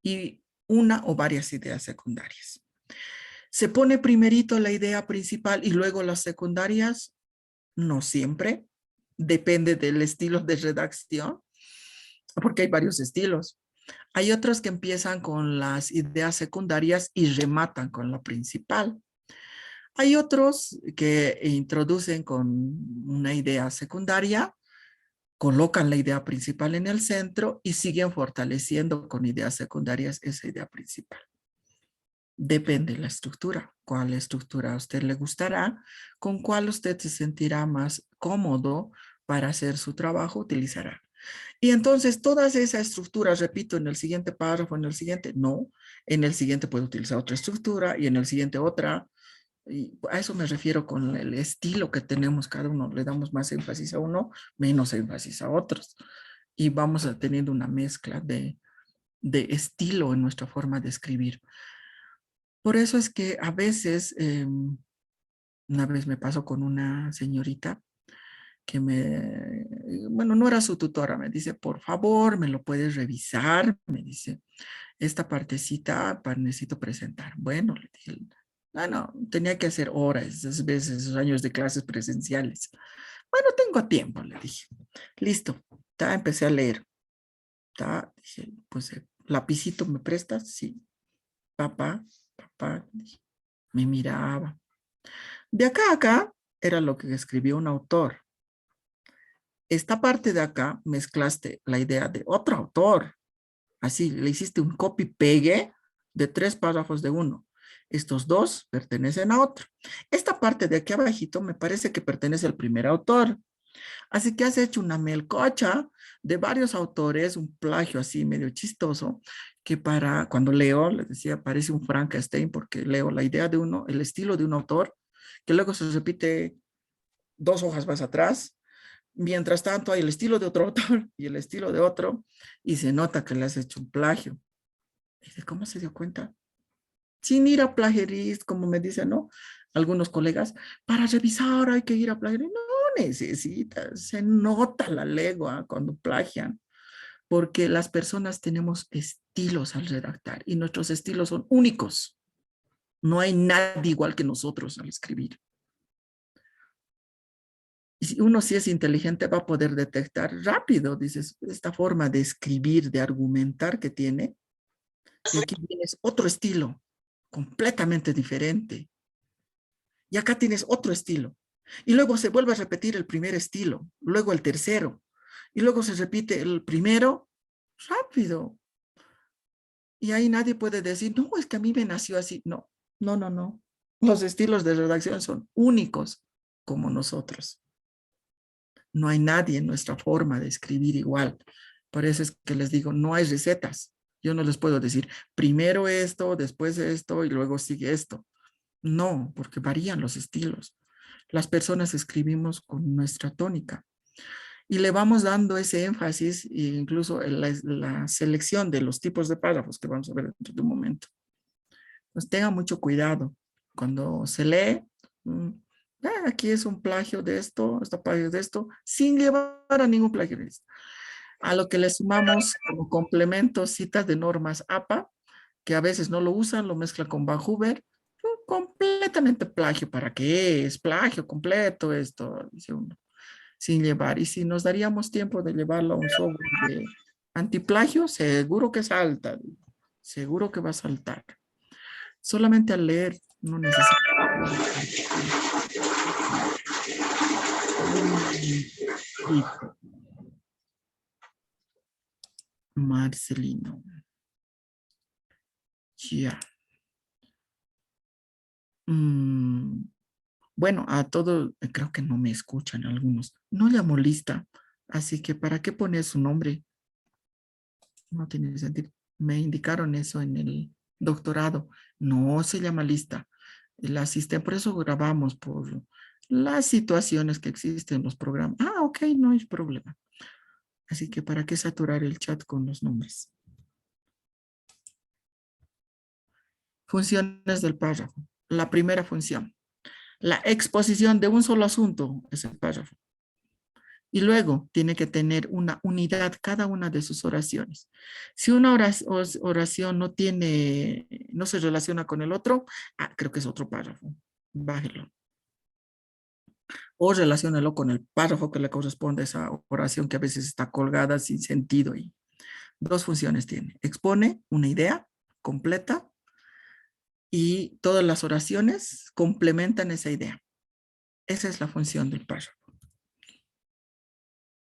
y una o varias ideas secundarias. ¿Se pone primerito la idea principal y luego las secundarias? No siempre. Depende del estilo de redacción, porque hay varios estilos. Hay otros que empiezan con las ideas secundarias y rematan con la principal. Hay otros que introducen con una idea secundaria, colocan la idea principal en el centro y siguen fortaleciendo con ideas secundarias esa idea principal. Depende de la estructura. ¿Cuál estructura a usted le gustará? ¿Con cuál usted se sentirá más cómodo para hacer su trabajo? Utilizará. Y entonces todas esas estructuras, repito, en el siguiente párrafo, en el siguiente, no. En el siguiente puede utilizar otra estructura y en el siguiente otra. Y a eso me refiero con el estilo que tenemos cada uno. Le damos más énfasis a uno, menos énfasis a otros. Y vamos teniendo una mezcla de estilo en nuestra forma de escribir. Por eso es que a veces, una vez me pasó con una señorita que bueno, no era su tutora, me dice, por favor, me lo puedes revisar, me dice, esta partecita necesito presentar. Bueno, le dije, no, tenía que hacer horas, esas veces, esos años de clases presenciales. Bueno, tengo tiempo, le dije. Listo, empecé a leer. Dije, pues, lapicito, ¿me prestas? Sí. Papá, dije, me miraba. De acá a acá era lo que escribió un autor. Esta parte de acá mezclaste la idea de otro autor. Así, le hiciste un copy-pegue de 3 párrafos de uno. Estos 2 pertenecen a otro. Esta parte de aquí abajito me parece que pertenece al primer autor. Así que has hecho una melcocha de varios autores, un plagio así medio chistoso, que para cuando leo, les decía, parece un Frankenstein porque leo la idea de uno, el estilo de un autor, que luego se repite 2 hojas más atrás. Mientras tanto hay el estilo de otro autor y el estilo de otro y se nota que le has hecho un plagio. ¿Y cómo se dio cuenta? Sin ir a plagiarist, como me dicen, ¿no? Algunos colegas, para revisar hay que ir a plagiarist. No necesitas, se nota la legua cuando plagian, porque las personas tenemos estilos al redactar y nuestros estilos son únicos. No hay nadie igual que nosotros al escribir. Y si uno sí es inteligente va a poder detectar rápido, dices, esta forma de escribir, de argumentar que tiene, y aquí tienes otro estilo, completamente diferente. Y acá tienes otro estilo. Y luego se vuelve a repetir el primer estilo, luego el tercero, y luego se repite el primero, rápido. Y ahí nadie puede decir, no, es que a mí me nació así. No. Los estilos de redacción son únicos como nosotros. No hay nadie en nuestra forma de escribir igual. Por eso es que les digo, no hay recetas. Yo no les puedo decir, primero esto, después esto y luego sigue esto. No, porque varían los estilos. Las personas escribimos con nuestra tónica y le vamos dando ese énfasis e incluso en la selección de los tipos de párrafos que vamos a ver dentro de un momento. Pues tenga mucho cuidado. Cuando se lee, aquí es un plagio de esto, esta plagio de esto, sin llevar a ningún plagio de esto. A lo que le sumamos como complemento citas de normas APA, que a veces no lo usan, lo mezcla con Vancouver, completamente plagio. ¿Para qué es plagio completo esto? Dice uno, sin llevar. Y si nos daríamos tiempo de llevarlo a un software de antiplagio, seguro que salta, seguro que va a saltar. Solamente al leer no necesita. Marcelino. Ya. Bueno, a todos, creo que no me escuchan algunos. No llamo lista, así que ¿para qué poner su nombre? No tiene sentido. Me indicaron eso en el doctorado. No se llama lista. El asistente, por eso grabamos por las situaciones que existen en los programas. Ah, ok, no hay problema. Así que ¿para qué saturar el chat con los nombres? Funciones del párrafo. La primera función. La exposición de un solo asunto es el párrafo. Y luego tiene que tener una unidad cada una de sus oraciones. Si una oración no se relaciona con el otro, creo que es otro párrafo. Bájelo. O relaciónalo con el párrafo que le corresponde a esa oración que a veces está colgada sin sentido. Y dos funciones tiene. Expone una idea completa y todas las oraciones complementan esa idea. Esa es la función del párrafo.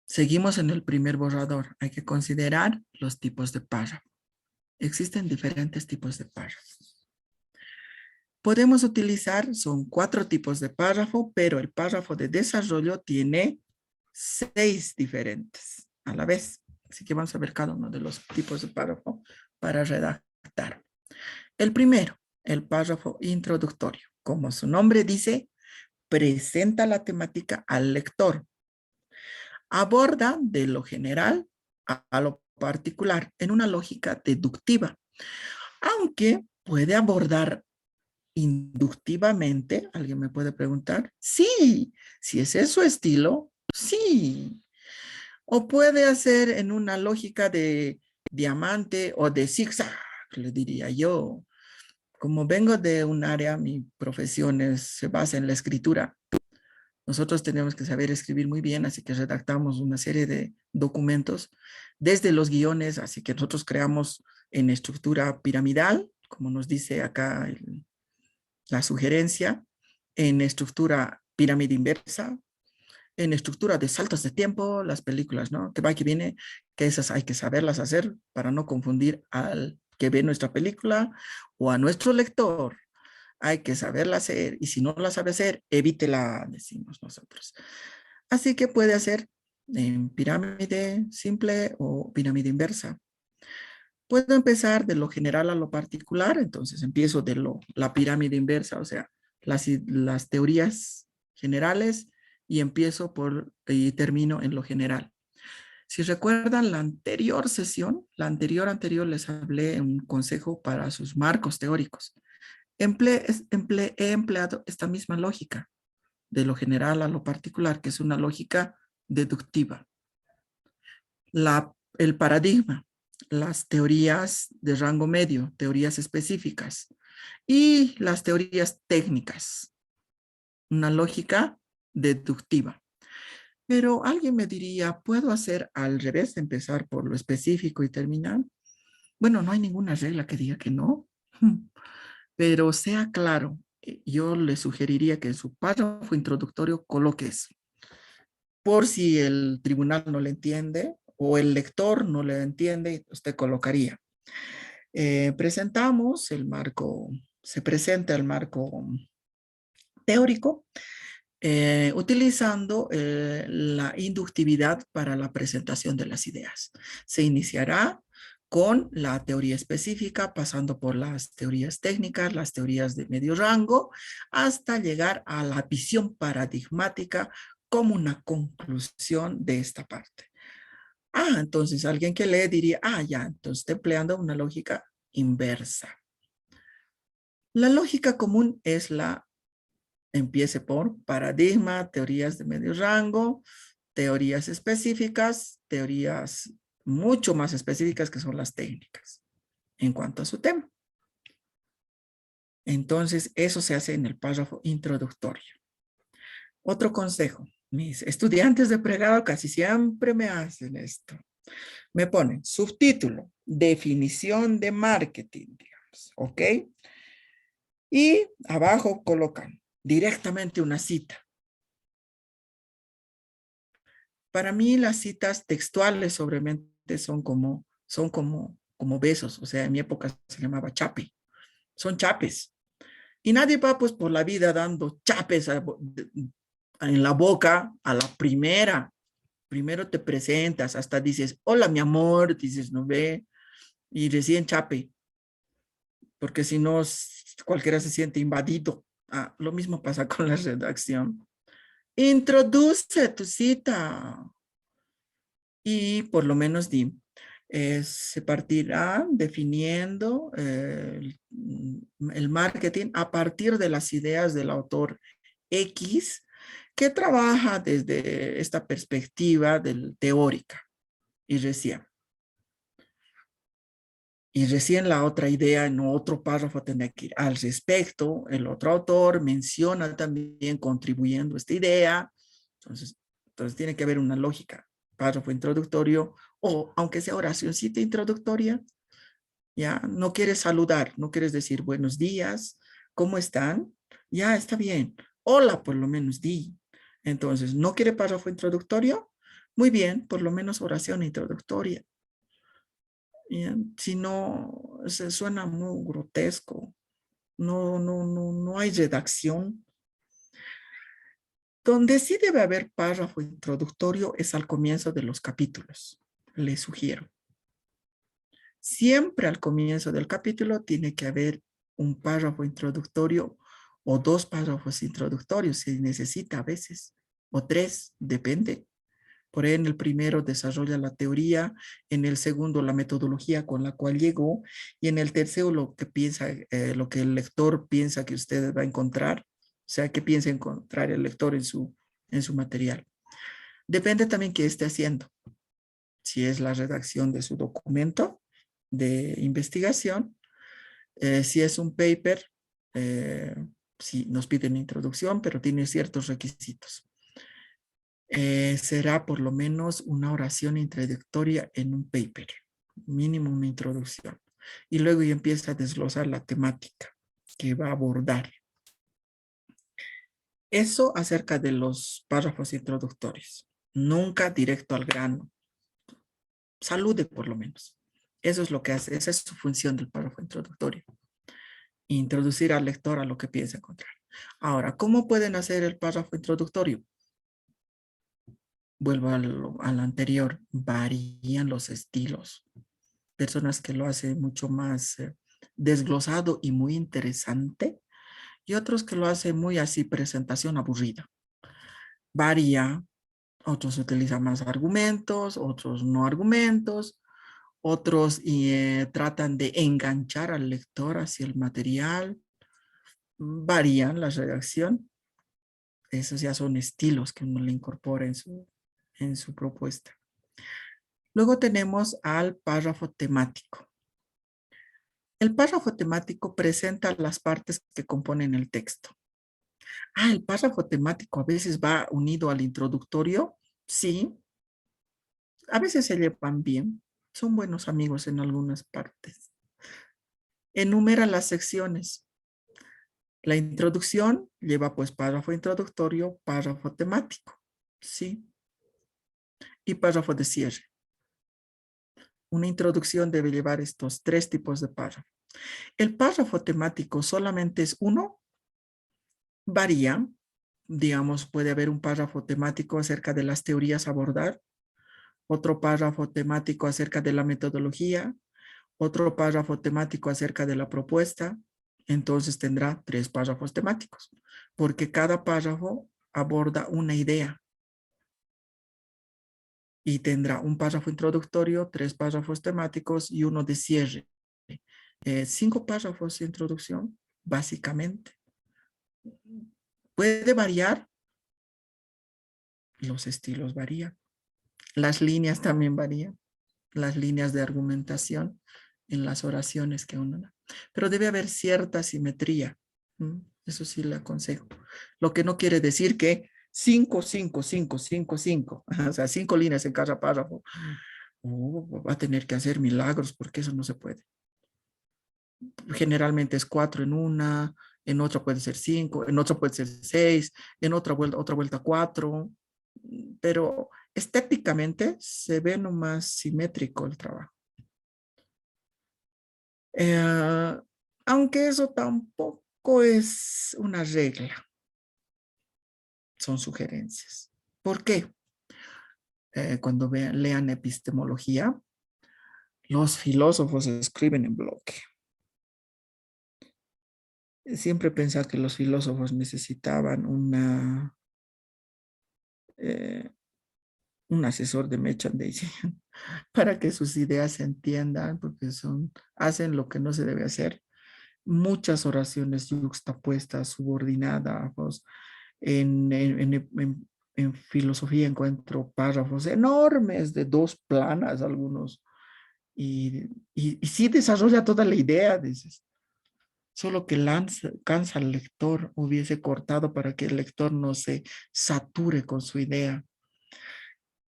Seguimos en el primer borrador. Hay que considerar los tipos de párrafo. Existen diferentes tipos de párrafos. Podemos utilizar, son 4 tipos de párrafo, pero el párrafo de desarrollo tiene 6 diferentes a la vez. Así que vamos a ver cada uno de los tipos de párrafo para redactar. El primero, el párrafo introductorio. Como su nombre dice, presenta la temática al lector. Aborda de lo general a lo particular en una lógica deductiva, aunque puede abordar inductivamente. ¿Alguien me puede preguntar? Sí, si ese es su estilo, sí. O puede hacer en una lógica de diamante o de zigzag, le diría yo. Como vengo de un área, mi profesión se basa en la escritura. Nosotros tenemos que saber escribir muy bien, así que redactamos una serie de documentos desde los guiones, así que nosotros creamos en estructura piramidal, como nos dice acá la sugerencia, en estructura pirámide inversa, en estructura de saltos de tiempo, las películas, ¿no? Que va y que viene, que esas hay que saberlas hacer para no confundir al que ve nuestra película o a nuestro lector. Hay que saberla hacer y si no la sabe hacer, evítela, decimos nosotros. Así que puede hacer en pirámide simple o pirámide inversa. Puedo empezar de lo general a lo particular, entonces empiezo de la pirámide inversa, o sea, las teorías generales y empiezo y termino en lo general. Si recuerdan la anterior sesión, la anterior les hablé un consejo para sus marcos teóricos. He empleado esta misma lógica, de lo general a lo particular, que es una lógica deductiva. El paradigma, las teorías de rango medio, teorías específicas y las teorías técnicas. Una lógica deductiva. Pero alguien me diría, ¿puedo hacer al revés, empezar por lo específico y terminar? Bueno, no hay ninguna regla que diga que no. Pero sea claro, yo le sugeriría que en su párrafo introductorio coloque eso. Por si el tribunal no le entiende o el lector no le entiende, usted colocaría. Presentamos el marco, se presenta el marco teórico utilizando la inductividad para la presentación de las ideas. Se iniciará con la teoría específica, pasando por las teorías técnicas, las teorías de medio rango, hasta llegar a la visión paradigmática como una conclusión de esta parte. Entonces alguien que lee diría, ya, entonces está empleando una lógica inversa. La lógica común es empiece por paradigma, teorías de medio rango, teorías específicas, teorías mucho más específicas que son las técnicas en cuanto a su tema. Entonces, eso se hace en el párrafo introductorio. Otro consejo. Mis estudiantes de pregrado casi siempre me hacen esto. Me ponen subtítulo, definición de marketing, digamos, ¿ok? Y abajo colocan directamente una cita. Para mí las citas textuales sobremente son como besos. O sea, en mi época se llamaba chape. Son chapes. Y nadie va pues por la vida dando chapes en la boca a la primera. Primero te presentas, hasta dices, hola mi amor, dices, no ve, y recién chape. Porque si no, cualquiera se siente invadido. Lo mismo pasa con la redacción. Introduce tu cita. Y por lo menos se partirá definiendo el marketing a partir de las ideas del autor X, que trabaja desde esta perspectiva teórica. Y recién la otra idea en otro párrafo tendrá que ir al respecto. El otro autor menciona también contribuyendo a esta idea. Entonces tiene que haber una lógica. Párrafo introductorio o aunque sea oracióncita introductoria. Ya no quieres saludar, no quieres decir buenos días, ¿cómo están? Ya está bien. Hola, por lo menos di. Entonces, ¿no quiere párrafo introductorio? Muy bien, por lo menos oración introductoria. Si no, se suena muy grotesco. No hay redacción. Donde sí debe haber párrafo introductorio es al comienzo de los capítulos. Les sugiero. Siempre al comienzo del capítulo tiene que haber un párrafo introductorio o 2 párrafos introductorios, si necesita a veces, o 3, depende. Por ahí en el primero desarrolla la teoría, en el segundo la metodología con la cual llegó, y en el tercero lo que el lector piensa que usted va a encontrar, o sea, que piensa encontrar el lector en su material. Depende también qué esté haciendo. Si es la redacción de su documento de investigación, si es un paper, si nos piden introducción, pero tiene ciertos requisitos. Será por lo menos una oración introductoria en un paper, mínimo una introducción. Y luego ya empieza a desglosar la temática que va a abordar. Eso acerca de los párrafos introductorios. Nunca directo al grano. Salude por lo menos. Eso es lo que hace, esa es su función del párrafo introductorio. Introducir al lector a lo que piensa encontrar. Ahora, ¿cómo pueden hacer el párrafo introductorio? Vuelvo al anterior, varían los estilos. Personas que lo hacen mucho más desglosado y muy interesante, y otros que lo hacen muy así, presentación aburrida. Varía, otros utilizan más argumentos, otros no argumentos, otros tratan de enganchar al lector hacia el material. Varían la redacción. Esos ya son estilos que uno le incorpora en su propuesta. Luego tenemos al párrafo temático. El párrafo temático presenta las partes que componen el texto. El párrafo temático a veces va unido al introductorio. Sí. A veces se llevan bien. Son buenos amigos en algunas partes. Enumera las secciones. La introducción lleva pues párrafo introductorio, párrafo temático. Sí. Y párrafo de cierre. Una introducción debe llevar estos 3 tipos de párrafo. El párrafo temático solamente es uno. Varía. digamos, puede haber un párrafo temático acerca de las teorías a abordar, otro párrafo temático acerca de la metodología, otro párrafo temático acerca de la propuesta. Entonces tendrá 3 párrafos temáticos, porque cada párrafo aborda una idea. Y tendrá un párrafo introductorio, 3 párrafos temáticos y uno de cierre. 5 párrafos de introducción, básicamente. Puede variar, los estilos varían, las líneas también varían, las líneas de argumentación en las oraciones que uno da. Pero debe haber cierta simetría. Eso sí le aconsejo. Lo que no quiere decir que 5, 5, 5, 5, 5. O sea, 5 líneas en cada párrafo. Va a tener que hacer milagros porque eso no se puede. Generalmente es 4 en otra puede ser 5, en otra puede ser 6, en otra vuelta 4, pero estéticamente se ve nomás simétrico el trabajo. Aunque eso tampoco es una regla, son sugerencias. ¿Por qué? Cuando lean epistemología, los filósofos escriben en bloque. Siempre pensaba que los filósofos necesitaban un asesor de merchandising para que sus ideas se entiendan, porque hacen lo que no se debe hacer. Muchas oraciones yuxtapuestas, subordinadas. En filosofía encuentro párrafos enormes de 2 planas algunos. Y sí desarrolla toda la idea, dices. Solo que cansa al lector, hubiese cortado para que el lector no se sature con su idea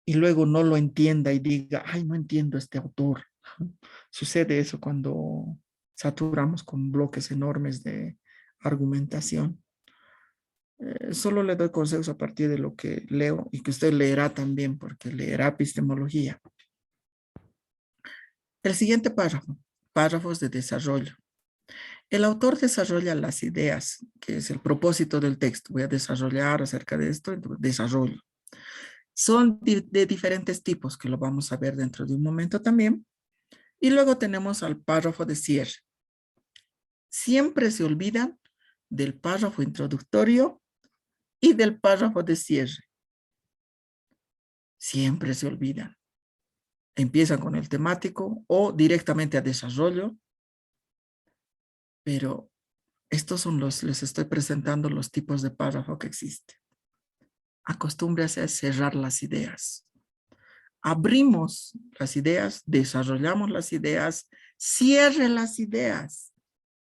y luego no lo entienda y diga, ay, no entiendo este autor. Sucede eso cuando saturamos con bloques enormes de argumentación. Solo le doy consejos a partir de lo que leo y que usted leerá también, porque leerá epistemología. El siguiente párrafo, párrafos de desarrollo. El autor desarrolla las ideas, que es el propósito del texto. Voy a desarrollar acerca de esto, desarrollo. Son de diferentes tipos, que lo vamos a ver dentro de un momento también. Y luego tenemos al párrafo de cierre. Siempre se olvidan del párrafo introductorio y del párrafo de cierre. Siempre se olvidan. Empiezan con el temático o directamente a desarrollo, pero estos son les estoy presentando los tipos de párrafo que existen. Acostúmbrese a cerrar las ideas. Abrimos las ideas, desarrollamos las ideas, cierre las ideas,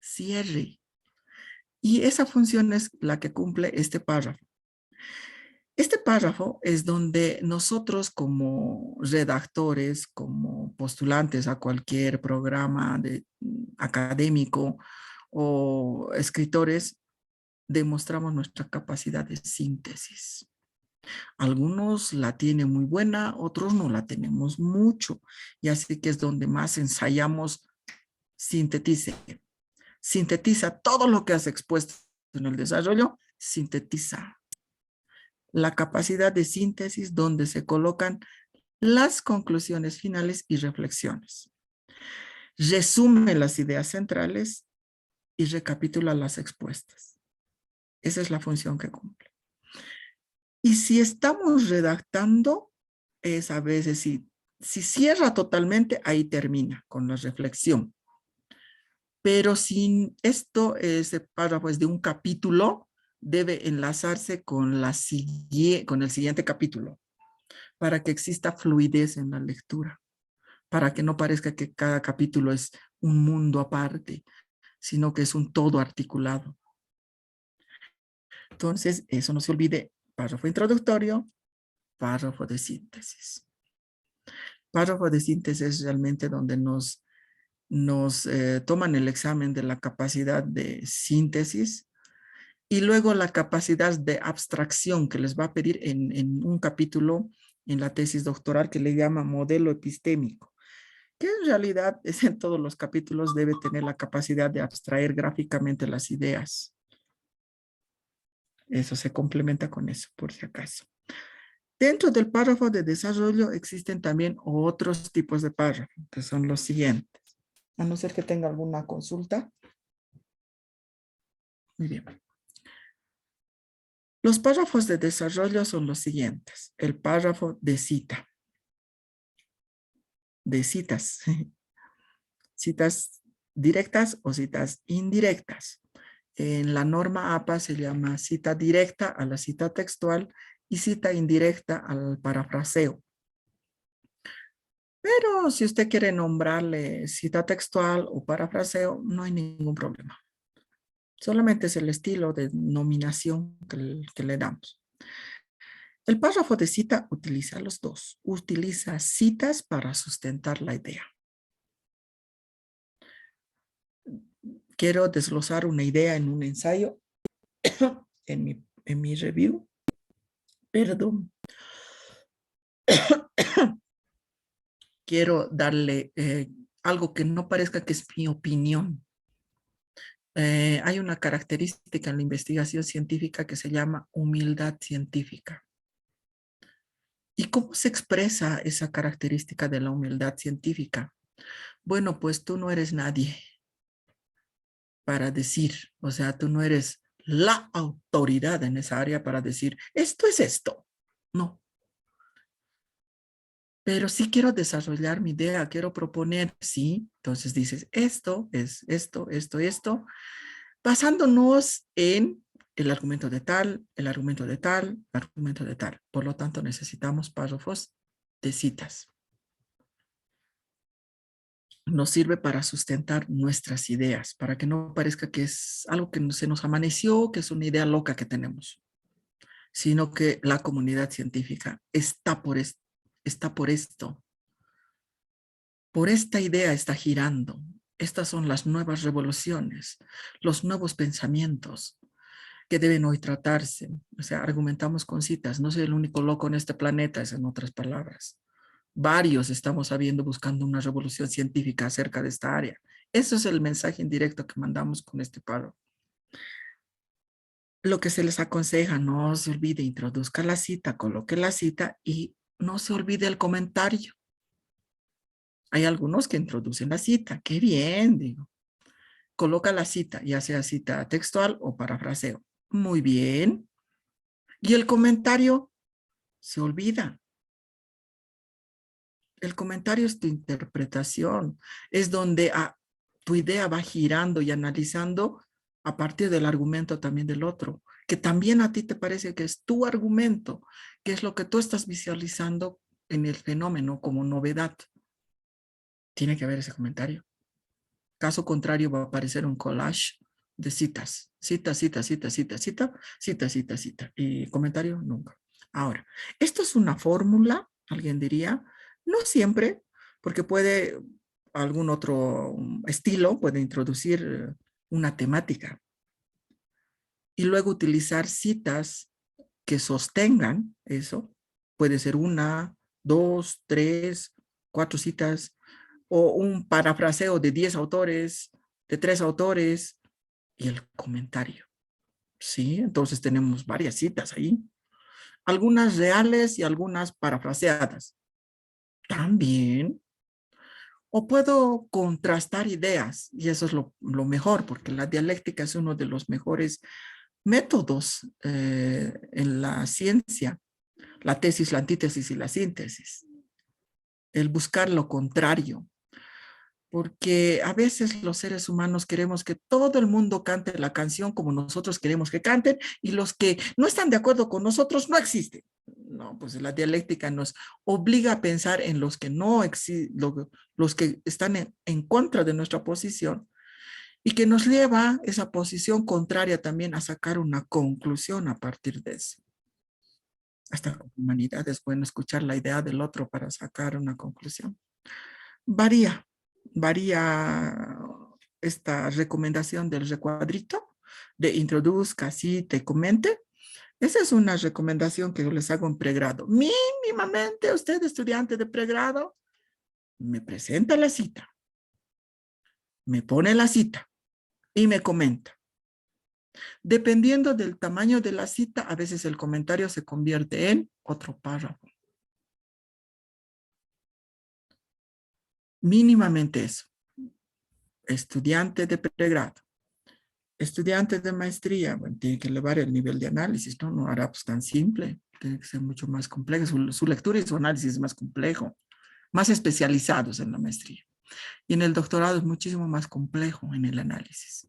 cierre. Y esa función es la que cumple este párrafo. Este párrafo es donde nosotros como redactores, como postulantes a cualquier programa académico o escritores, demostramos nuestra capacidad de síntesis. Algunos la tienen muy buena, otros no la tenemos mucho. Y así que es donde más ensayamos, sintetice. Sintetiza todo lo que has expuesto en el desarrollo, sintetiza. La capacidad de síntesis donde se colocan las conclusiones finales y reflexiones. Resume las ideas centrales y recapitula las expuestas. Esa es la función que cumple. Y si estamos redactando, es a veces si cierra totalmente, ahí termina con la reflexión. Pero si esto, ese párrafo es de un capítulo, debe enlazarse con el siguiente capítulo para que exista fluidez en la lectura, para que no parezca que cada capítulo es un mundo aparte, sino que es un todo articulado. Entonces, eso no se olvide, párrafo introductorio, párrafo de síntesis. Párrafo de síntesis es realmente donde nos toman el examen de la capacidad de síntesis y luego la capacidad de abstracción que les va a pedir en un capítulo en la tesis doctoral que le llama modelo epistémico, que en realidad es en todos los capítulos debe tener la capacidad de abstraer gráficamente las ideas. Eso se complementa con eso, por si acaso. Dentro del párrafo de desarrollo existen también otros tipos de párrafo, que son los siguientes. A no ser que tenga alguna consulta. Muy bien. Los párrafos de desarrollo son los siguientes. El párrafo de cita. De citas. Citas directas o citas indirectas. En la norma APA se llama cita directa a la cita textual y cita indirecta al parafraseo. Pero si usted quiere nombrarle cita textual o parafraseo, no hay ningún problema. Solamente es el estilo de nominación que le damos. El párrafo de cita utiliza los dos. Utiliza citas para sustentar la idea. Quiero desglosar una idea en un ensayo, en mi review. Perdón. Quiero darle algo que no parezca que es mi opinión. Hay una característica en la investigación científica que se llama humildad científica. ¿Y cómo se expresa esa característica de la humildad científica? Bueno, pues tú no eres nadie para decir, o sea, tú no eres la autoridad en esa área para decir, esto es esto. No. Pero sí quiero desarrollar mi idea, quiero proponer, sí. Entonces dices, esto es esto, basándonos en el argumento de tal, el argumento de tal, el argumento de tal. Por lo tanto, necesitamos párrafos de citas. Nos sirve para sustentar nuestras ideas, para que no parezca que es algo que se nos amaneció, que es una idea loca que tenemos, sino que la comunidad científica está por esto. Por esta idea está girando. Estas son las nuevas revoluciones, los nuevos pensamientos que deben hoy tratarse. O sea, argumentamos con citas. No soy el único loco en este planeta, es en otras palabras. Varios estamos buscando una revolución científica acerca de esta área. Eso es el mensaje indirecto que mandamos con este paro. Lo que se les aconseja, no se olvide, introduzca la cita, coloque la cita y no se olvide el comentario. Hay algunos que introducen la cita. ¡Qué bien! Digo. Coloca la cita, ya sea cita textual o parafraseo. Muy bien. Y el comentario se olvida. El comentario es tu interpretación. Es donde tu idea va girando y analizando a partir del argumento también del otro. Que también a ti te parece que es tu argumento, que es lo que tú estás visualizando en el fenómeno como novedad. Tiene que haber ese comentario. Caso contrario, va a aparecer un collage de citas. Cita, cita, cita, cita, cita, cita, cita, cita. Y comentario, nunca. Ahora, esto es una fórmula, alguien diría, no siempre, porque puede algún otro estilo, puede introducir una temática. Y luego utilizar citas que sostengan eso. Puede ser 1, 2, 3, 4 citas, o un parafraseo de 10 autores, de 3 autores, y el comentario. Sí, entonces tenemos varias citas ahí. Algunas reales y algunas parafraseadas. También. O puedo contrastar ideas, y eso es lo mejor, porque la dialéctica es uno de los mejores métodos en la ciencia. La tesis, la antítesis y la síntesis. El buscar lo contrario. Porque a veces los seres humanos queremos que todo el mundo cante la canción como nosotros queremos que canten, y los que no están de acuerdo con nosotros no existen. No, pues la dialéctica nos obliga a pensar en los que no existen, los que están en contra de nuestra posición, y que nos lleva esa posición contraria también a sacar una conclusión a partir de eso. Hasta con humanidad es bueno escuchar la idea del otro para sacar una conclusión. Varía esta recomendación del recuadrito de introduzca, cite y comente. Esa es una recomendación que yo les hago en pregrado. Mínimamente usted, estudiante de pregrado, me presenta la cita, me pone la cita y me comenta. Dependiendo del tamaño de la cita, a veces el comentario se convierte en otro párrafo. Mínimamente eso. Estudiante de pregrado. Estudiante de maestría, bueno, tiene que elevar el nivel de análisis, ¿no? No hará pues tan simple, tiene que ser mucho más complejo. Su lectura y su análisis es más complejo, más especializados en la maestría. Y en el doctorado es muchísimo más complejo en el análisis.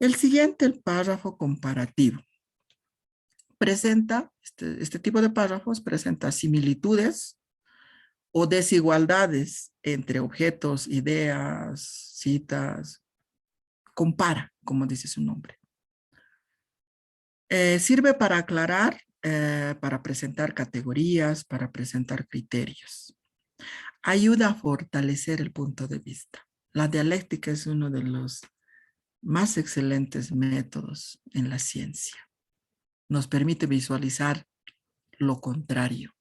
El siguiente, el párrafo comparativo. Presenta, este tipo de párrafos presenta similitudes o desigualdades entre objetos, ideas, citas. Compara, como dice su nombre. Sirve para aclarar, para presentar categorías, para presentar criterios. Ayuda a fortalecer el punto de vista. La dialéctica es uno de los más excelentes métodos en la ciencia. Nos permite visualizar lo contrario.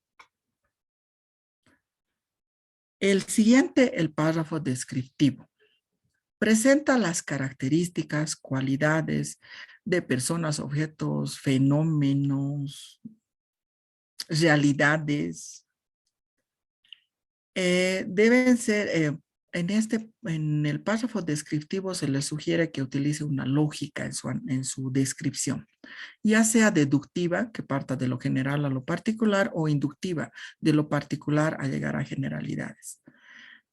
El siguiente, el párrafo descriptivo. Presenta las características, cualidades de personas, objetos, fenómenos, realidades. Deben ser, en el párrafo descriptivo se les sugiere que utilice una lógica en su descripción, ya sea deductiva, que parta de lo general a lo particular, o inductiva, de lo particular a llegar a generalidades.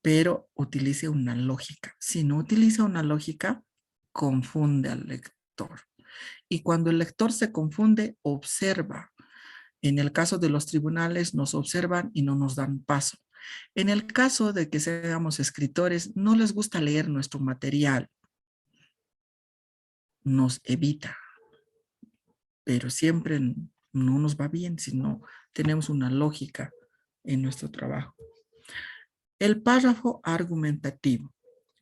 Pero utilice una lógica. Si no utiliza una lógica, confunde al lector. Y cuando el lector se confunde, observa. En el caso de los tribunales, nos observan y no nos dan paso. En el caso de que seamos escritores, no les gusta leer nuestro material. Nos evita. Pero siempre no nos va bien si no tenemos una lógica en nuestro trabajo. El párrafo argumentativo,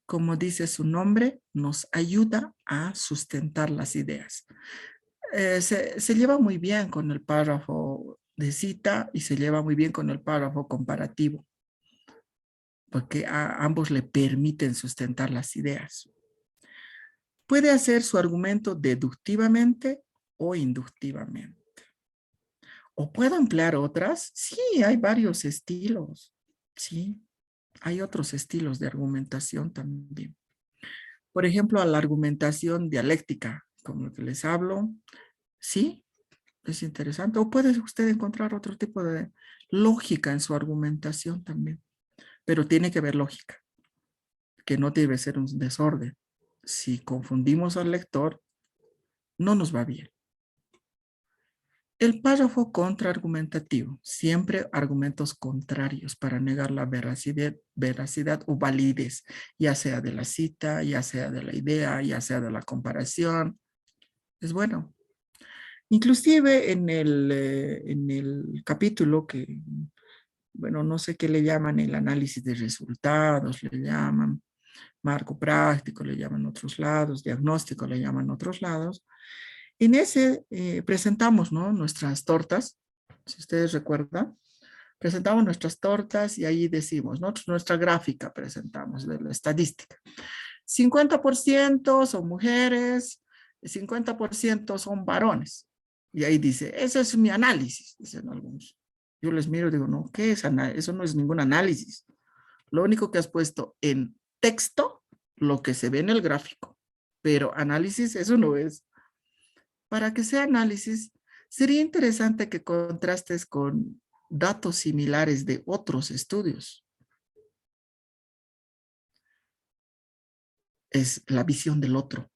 como dice su nombre, nos ayuda a sustentar las ideas. Se lleva muy bien con el párrafo de cita y se lleva muy bien con el párrafo comparativo, porque a ambos le permiten sustentar las ideas. Puede hacer su argumento deductivamente o inductivamente. ¿O puedo emplear otras? Sí, hay varios estilos. Sí, hay otros estilos de argumentación también. Por ejemplo, a la argumentación dialéctica, como lo que les hablo, sí, es interesante. O puede usted encontrar otro tipo de lógica en su argumentación también. Pero tiene que haber lógica, que no debe ser un desorden. Si confundimos al lector, no nos va bien. El párrafo contraargumentativo, siempre argumentos contrarios para negar la veracidad o validez, ya sea de la cita, ya sea de la idea, ya sea de la comparación. Es bueno. Inclusive en el capítulo que, bueno, no sé qué le llaman, el análisis de resultados, le llaman marco práctico, le llaman otros lados, diagnóstico, le llaman otros lados. En ese presentamos, ¿no?, nuestras tortas, si ustedes recuerdan, presentamos nuestras tortas y ahí decimos, ¿no?, nuestra gráfica presentamos de la estadística. 50% son mujeres, 50% son varones. Y ahí dice, ese es mi análisis, dicen algunos. Yo les miro y digo, no, ¿qué es análisis? Eso no es ningún análisis. Lo único que has puesto en texto, lo que se ve en el gráfico. Pero análisis, eso no es. Para que sea análisis, sería interesante que contrastes con datos similares de otros estudios. Es la visión del otro.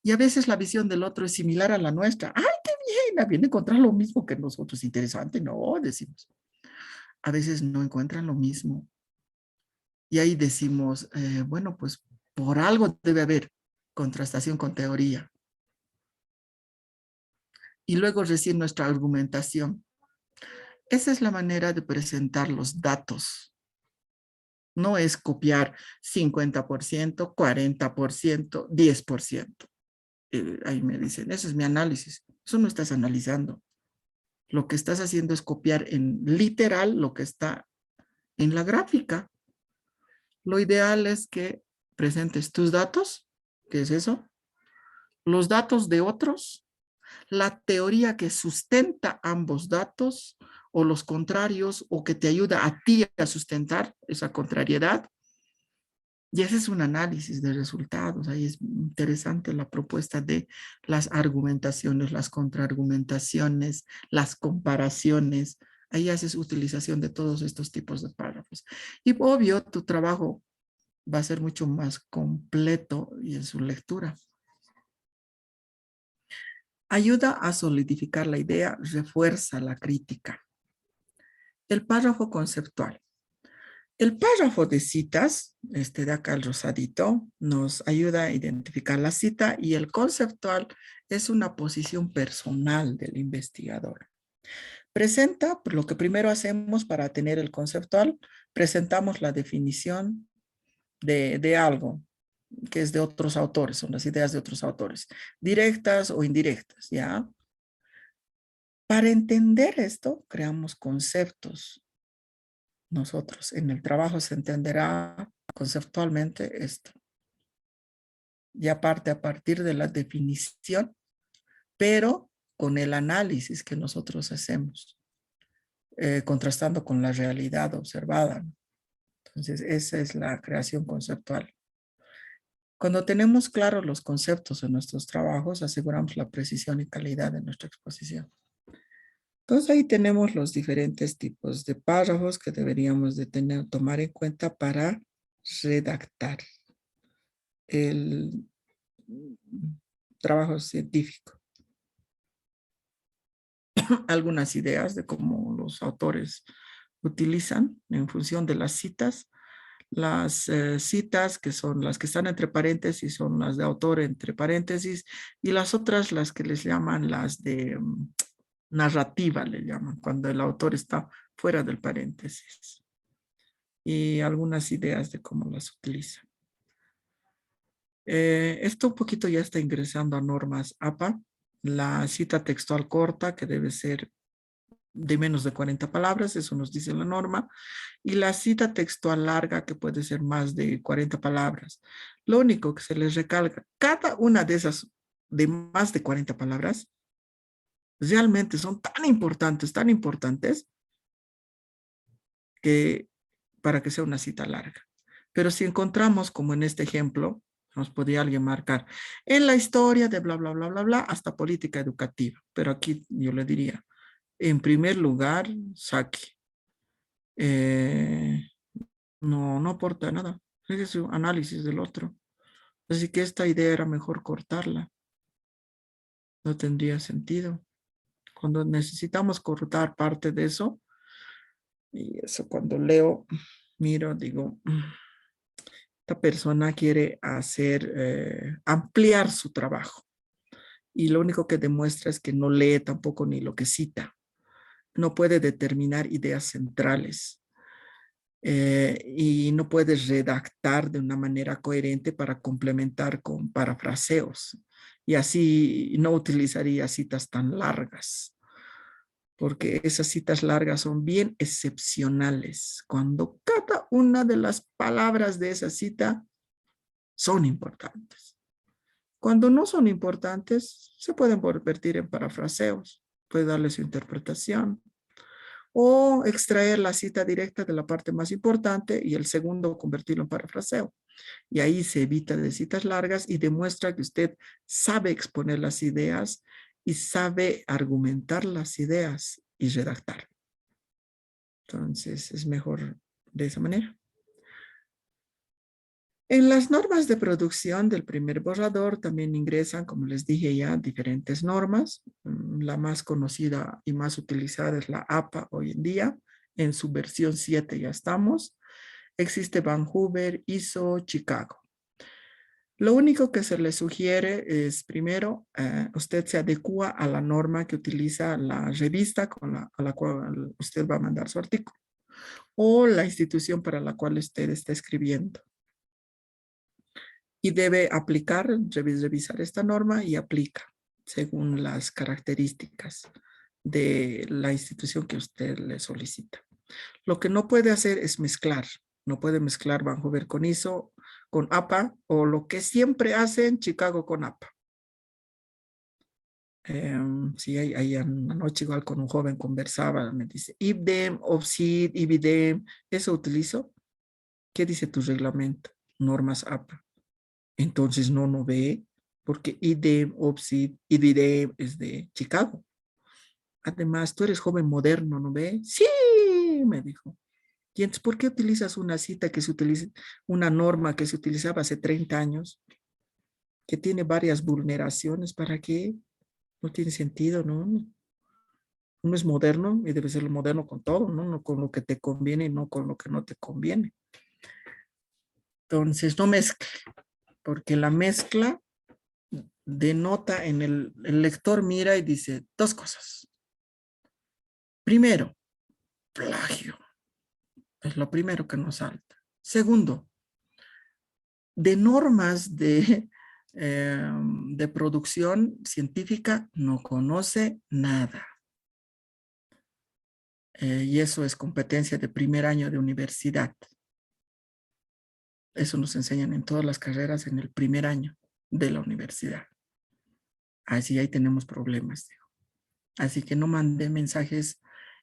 Y a veces la visión del otro es similar a la nuestra. ¡Ay, qué bien! Viene a encontrar lo mismo que nosotros. Interesante. No, decimos. A veces no encuentran lo mismo. Y ahí decimos, bueno, pues por algo debe haber contrastación con teoría. Y luego recién nuestra argumentación. Esa es la manera de presentar los datos. No es copiar 50%, 40%, 10%. Ahí me dicen, ese es mi análisis. Eso no estás analizando. Lo que estás haciendo es copiar en literal lo que está en la gráfica. Lo ideal es que presentes tus datos ¿Qué es eso? Los datos de otros, la teoría que sustenta ambos datos o los contrarios o que te ayuda a ti a sustentar esa contrariedad. Y ese es un análisis de resultados. Ahí es interesante la propuesta de las argumentaciones, las contraargumentaciones, las comparaciones. Ahí haces utilización de todos estos tipos de párrafos. Y obvio, tu trabajo va a ser mucho más completo y en su lectura. Ayuda a solidificar la idea, refuerza la crítica. El párrafo conceptual. El párrafo de citas, de acá el rosadito, nos ayuda a identificar la cita y el conceptual es una posición personal del investigador. Presenta, lo que primero hacemos para tener el conceptual, presentamos la definición de algo que es de otros autores, son las ideas de otros autores, directas o indirectas, ¿ya? Para entender esto, creamos conceptos. Nosotros en el trabajo se entenderá conceptualmente esto. Y aparte, a partir de la definición, pero con el análisis que nosotros hacemos, contrastando con la realidad observada. Entonces, esa es la creación conceptual. Cuando tenemos claros los conceptos en nuestros trabajos, aseguramos la precisión y calidad de nuestra exposición. Entonces ahí tenemos los diferentes tipos de párrafos que deberíamos de tomar en cuenta para redactar el trabajo científico. Algunas ideas de cómo los autores utilizan en función de las citas. Las citas que son las que están entre paréntesis son las de autor entre paréntesis y las otras las que les llaman las de narrativa, le llaman, cuando el autor está fuera del paréntesis. Y algunas ideas de cómo las utilizan. Esto un poquito ya está ingresando a normas APA. La cita textual corta, que debe ser de menos de 40 palabras, eso nos dice la norma. Y la cita textual larga, que puede ser más de 40 palabras. Lo único que se les recalca, cada una de esas de más de 40 palabras, realmente son tan importantes, que para que sea una cita larga. Pero si encontramos, como en este ejemplo, nos podría alguien marcar, en la historia de bla, bla, bla, bla, bla, hasta política educativa. Pero aquí yo le diría, en primer lugar, saque. No aporta nada. Ese es su análisis del otro. Así que esta idea era mejor cortarla. No tendría sentido. Cuando necesitamos cortar parte de eso, y eso cuando leo, miro, digo, esta persona quiere ampliar su trabajo. Y lo único que demuestra es que no lee tampoco ni lo que cita. No puede determinar ideas centrales. Y no puede redactar de una manera coherente para complementar con parafraseos. Y así no utilizaría citas tan largas, porque esas citas largas son bien excepcionales, cuando cada una de las palabras de esa cita son importantes. Cuando no son importantes, se pueden convertir en parafraseos, puede darle su interpretación, o extraer la cita directa de la parte más importante y el segundo convertirlo en parafraseo. Y ahí se evita de citas largas y demuestra que usted sabe exponer las ideas y sabe argumentar las ideas y redactar. Entonces es mejor de esa manera. En las normas de producción del primer borrador también ingresan, como les dije ya, diferentes normas. La más conocida y más utilizada es la APA hoy en día. En su versión 7 ya estamos. Existe Vancouver, ISO, Chicago. Lo único que se le sugiere es, primero, usted se adecua a la norma que utiliza la revista a la cual usted va a mandar su artículo o la institución para la cual usted está escribiendo. Y debe aplicar, revisar esta norma y aplica según las características de la institución que usted le solicita. Lo que no puede hacer es mezclar. No puede mezclar Vancouver con ISO, con APA, o lo que siempre hacen Chicago con APA. Sí, ahí anoche igual con un joven conversaba, me dice, IBDEM, OPSID, IBDEM, ¿eso utilizo? ¿Qué dice tu reglamento? Normas APA. Entonces no ve, porque IDEM, OPSID, IBDEM es de Chicago. Además, tú eres joven moderno, ¿no ve? Sí, me dijo. Y entonces, ¿por qué utilizas una cita que se utiliza, una norma que se utilizaba hace 30 años, que tiene varias vulneraciones? ¿Para qué? No tiene sentido, ¿no? Uno es moderno y debe ser moderno con todo, ¿no? No con lo que te conviene y no con lo que no te conviene. Entonces, no mezcle, porque la mezcla denota el lector mira y dice dos cosas. Primero, plagio. Es lo primero que nos salta. Segundo, de normas de producción científica no conoce nada. Y eso es competencia de primer año de universidad. Eso nos enseñan en todas las carreras en el primer año de la universidad. Así ahí tenemos problemas. Así que no mande mensajes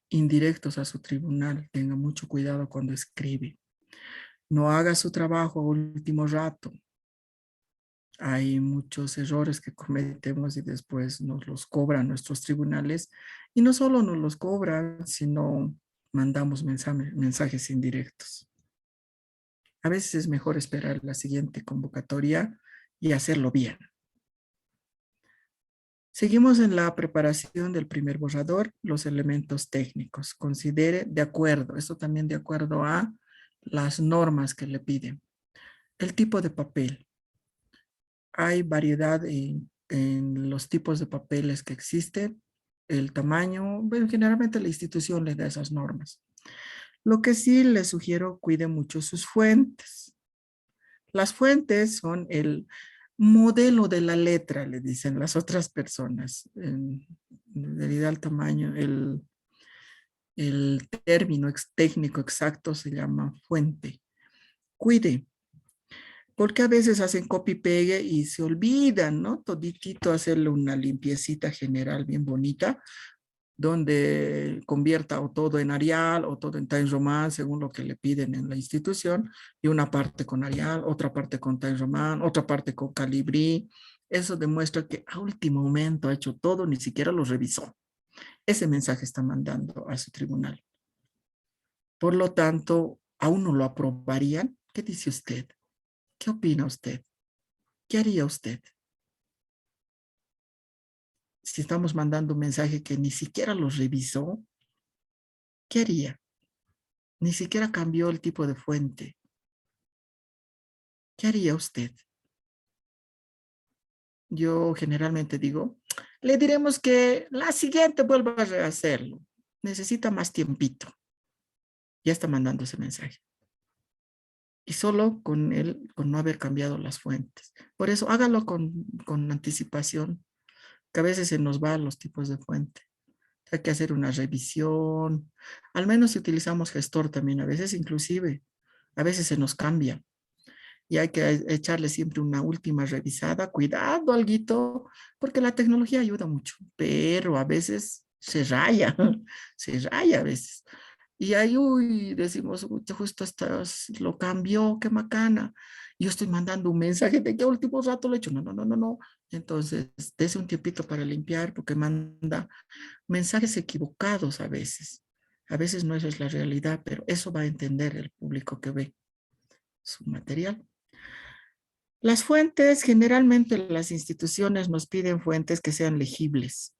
indirectos a su tribunal. Tenga mucho cuidado cuando escribe. No haga su trabajo a último rato. Hay muchos errores que cometemos y después nos los cobran nuestros tribunales. Y no solo nos los cobran, sino mandamos mensajes indirectos. A veces es mejor esperar la siguiente convocatoria y hacerlo bien. Seguimos en la preparación del primer borrador, los elementos técnicos. Considere de acuerdo, esto también de acuerdo a las normas que le piden. El tipo de papel. Hay variedad en los tipos de papeles que existen, el tamaño, bueno, generalmente la institución le da esas normas. Lo que sí les sugiero, cuide mucho sus fuentes. Las fuentes son el modelo de la letra, le dicen las otras personas. Debido al tamaño, el término técnico exacto se llama fuente. Cuide, porque a veces hacen copy-pegue y se olvidan, ¿no? Toditito hacerle una limpiecita general bien bonita, donde convierta o todo en Arial o todo en Times Roman, según lo que le piden en la institución, y una parte con Arial, otra parte con Times Roman, otra parte con Calibri. Eso demuestra que a último momento ha hecho todo, ni siquiera lo revisó. Ese mensaje está mandando a su tribunal. Por lo tanto, ¿aún no lo aprobarían? ¿Qué dice usted? ¿Qué opina usted? ¿Qué haría usted? Si estamos mandando un mensaje que ni siquiera lo revisó, ¿qué haría? Ni siquiera cambió el tipo de fuente. ¿Qué haría usted? Yo generalmente digo, le diremos que la siguiente vuelva a rehacerlo. Necesita más tiempito. Ya está mandando ese mensaje. Y solo con no haber cambiado las fuentes. Por eso hágalo con anticipación, que a veces se nos van los tipos de fuente. Hay que hacer una revisión. Al menos si utilizamos gestor también, a veces inclusive, a veces se nos cambia. Y hay que echarle siempre una última revisada. Cuidado, alguito, porque la tecnología ayuda mucho, pero a veces se raya, se raya a veces. Y ahí, uy, decimos, "Uy, justo lo cambió, qué macana. Yo estoy mandando un mensaje de que a último rato lo he hecho. No. Entonces, dése un tiempito para limpiar porque manda mensajes equivocados a veces. A veces no esa es la realidad, pero eso va a entender el público que ve su material. Las fuentes, generalmente las instituciones nos piden fuentes que sean legibles.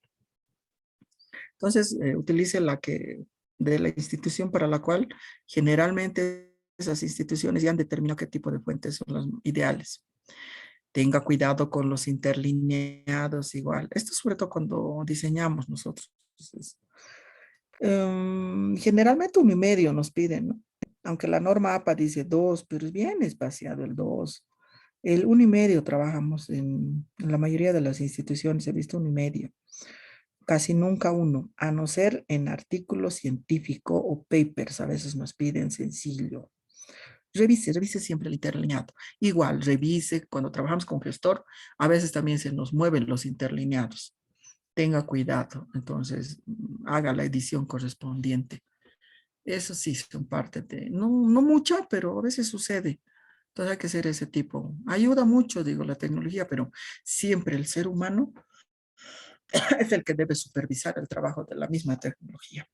Entonces, utilice la que de la institución para la cual generalmente esas instituciones ya han determinado qué tipo de fuentes son las ideales. Tenga cuidado con los interlineados igual. Esto sobre todo cuando diseñamos nosotros. Entonces, generalmente 1,5 nos piden, ¿no? Aunque la norma APA dice 2, pero es bien espaciado el 2. El 1,5 trabajamos en la mayoría de las instituciones, he visto 1,5. Casi nunca 1, a no ser en artículo científico o papers, a veces nos piden sencillo. Revise siempre el interlineado. Igual, revise, cuando trabajamos con gestor, a veces también se nos mueven los interlineados. Tenga cuidado, entonces haga la edición correspondiente. Eso sí son parte de, no mucha, pero a veces sucede. Entonces hay que ser ese tipo. Ayuda mucho, digo, la tecnología, pero siempre el ser humano es el que debe supervisar el trabajo de la misma tecnología.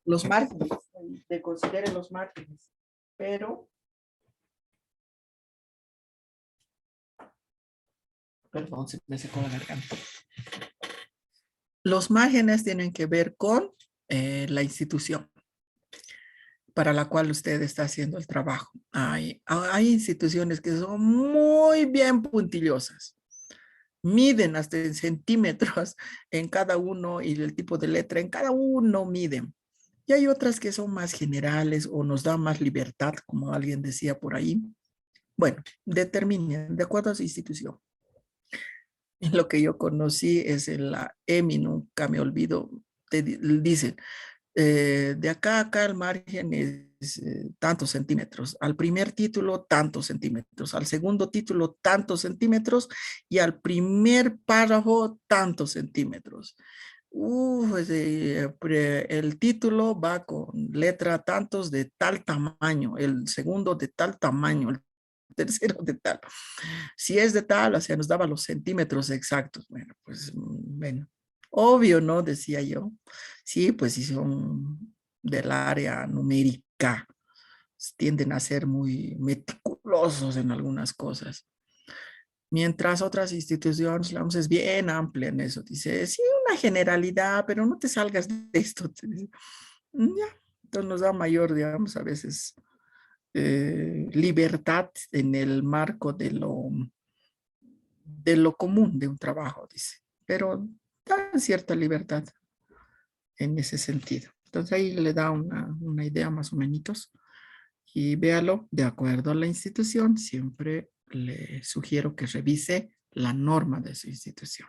Los márgenes, de considere los márgenes, pero, perdón, se me secó la garganta. Los márgenes tienen que ver con la institución para la cual usted está haciendo el trabajo. Hay instituciones que son muy bien puntillosas. Miden hasta en centímetros en cada uno y el tipo de letra en cada uno miden. Y hay otras que son más generales o nos dan más libertad, como alguien decía por ahí. Bueno, determinen de acuerdo a su institución. Lo que yo conocí es en la EMI, nunca me olvido, dicen, de acá a acá el margen es tantos centímetros, al primer título tantos centímetros, al segundo título tantos centímetros y al primer párrafo tantos centímetros. El título va con letra tantos de tal tamaño, el segundo de tal tamaño, el tercero de tal. Si es de tal, o sea, nos daba los centímetros exactos. Bueno, pues, bueno, obvio, ¿no? Decía yo. Sí, pues si son del área numérica, tienden a ser muy meticulosos en algunas cosas. Mientras otras instituciones, vamos, es bien amplia en eso. Dice, sí, una generalidad, pero no te salgas de esto. Ya, entonces nos da mayor, digamos, a veces libertad en el marco de lo común de un trabajo, dice, pero da cierta libertad en ese sentido. Entonces ahí le da una idea más o menos y véalo de acuerdo a la institución. Siempre le sugiero que revise la norma de su institución.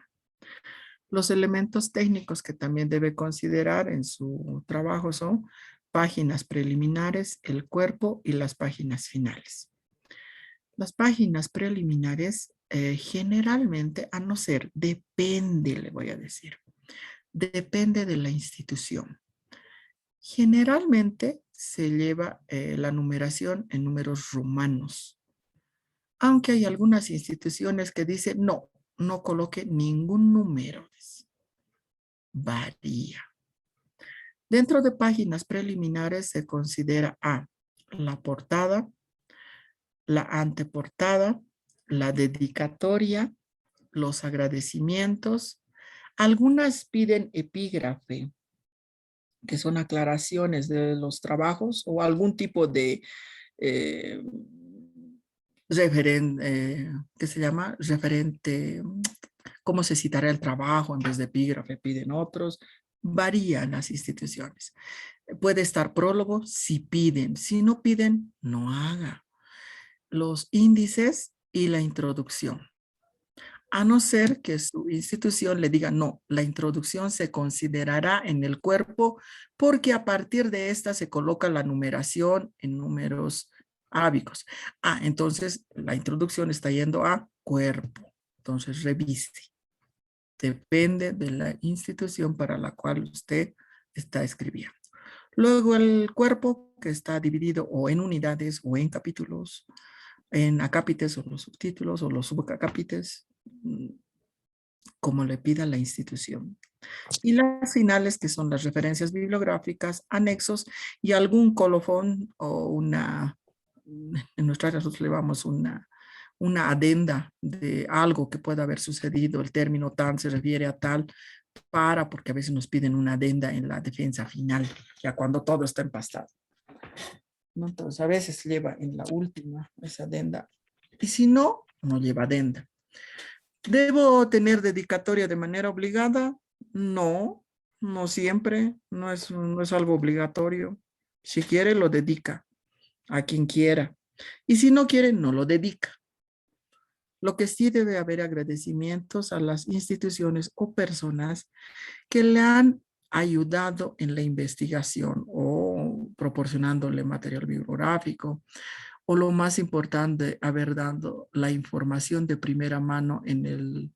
Los elementos técnicos que también debe considerar en su trabajo son páginas preliminares, el cuerpo y las páginas finales. Las páginas preliminares generalmente, a no ser, depende, le voy a decir, depende de la institución. Generalmente se lleva la numeración en números romanos, aunque hay algunas instituciones que dicen no, no coloque ningún número. Varía. Dentro de páginas preliminares se considera A, la portada, la anteportada, la dedicatoria, los agradecimientos. Algunas piden epígrafe, que son aclaraciones de los trabajos o algún tipo de ¿qué se llama? Referente, cómo se citará el trabajo en vez de epígrafe, piden otros. Varían las instituciones. Puede estar prólogo si piden, si no piden, no haga. Los índices y la introducción. A no ser que su institución le diga, no, la introducción se considerará en el cuerpo porque a partir de esta se coloca la numeración en números arábicos. Entonces la introducción está yendo a cuerpo. Entonces revise. Depende de la institución para la cual usted está escribiendo. Luego el cuerpo que está dividido o en unidades o en capítulos, en acápites o los subtítulos o los subacápites, como le pida la institución. Y las finales, que son las referencias bibliográficas, anexos y algún colofón o en nuestra área nosotros le llamamos una adenda de algo que pueda haber sucedido. El término tan se refiere a tal porque a veces nos piden una adenda en la defensa final, ya cuando todo está empastado. ¿No? Entonces a veces lleva en la última esa adenda y si no, no lleva adenda. ¿Debo tener dedicatoria de manera obligada? No, no siempre, no es algo obligatorio. Si quiere, lo dedica a quien quiera. Y si no quiere, no lo dedica. Lo que sí debe haber agradecimientos a las instituciones o personas que le han ayudado en la investigación o proporcionándole material bibliográfico, o lo más importante, haber dado la información de primera mano en el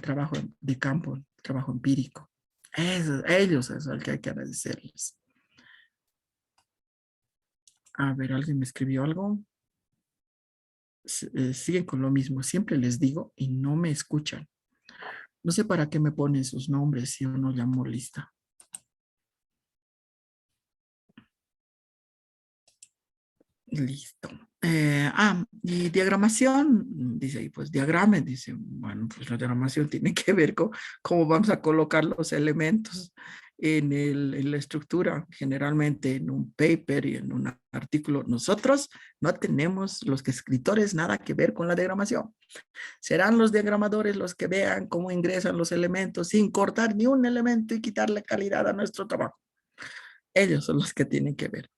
trabajo de campo, trabajo empírico. Ellos es el que hay que agradecerles. A ver, ¿alguien me escribió algo? Siguen con lo mismo. Siempre les digo y no me escuchan. No sé para qué me ponen sus nombres si yo no llamo lista. Listo. Y diagramación, dice ahí, pues diagrame, dice, bueno, pues la diagramación tiene que ver con cómo vamos a colocar los elementos en la estructura, generalmente en un paper y en un artículo. Nosotros no tenemos, los que escritores, nada que ver con la diagramación. Serán los diagramadores los que vean cómo ingresan los elementos sin cortar ni un elemento y quitarle calidad a nuestro trabajo. Ellos son los que tienen que ver.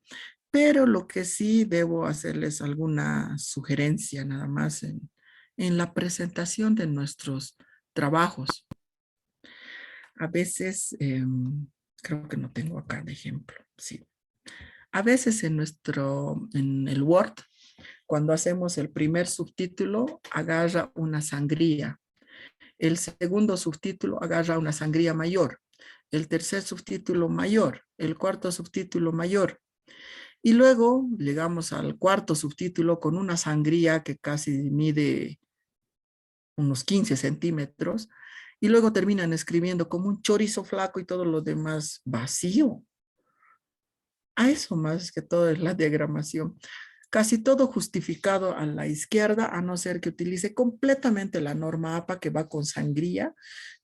Pero lo que sí debo hacerles alguna sugerencia nada más en la presentación de nuestros trabajos. A veces, creo que no tengo acá de ejemplo, sí. A veces en el Word, cuando hacemos el primer subtítulo, agarra una sangría. El segundo subtítulo agarra una sangría mayor. El tercer subtítulo mayor. El cuarto subtítulo mayor. Y luego llegamos al cuarto subtítulo con una sangría que casi mide unos 15 centímetros. Y luego terminan escribiendo como un chorizo flaco y todo lo demás vacío. A eso más que todo es la diagramación. Casi todo justificado a la izquierda, a no ser que utilice completamente la norma APA que va con sangría,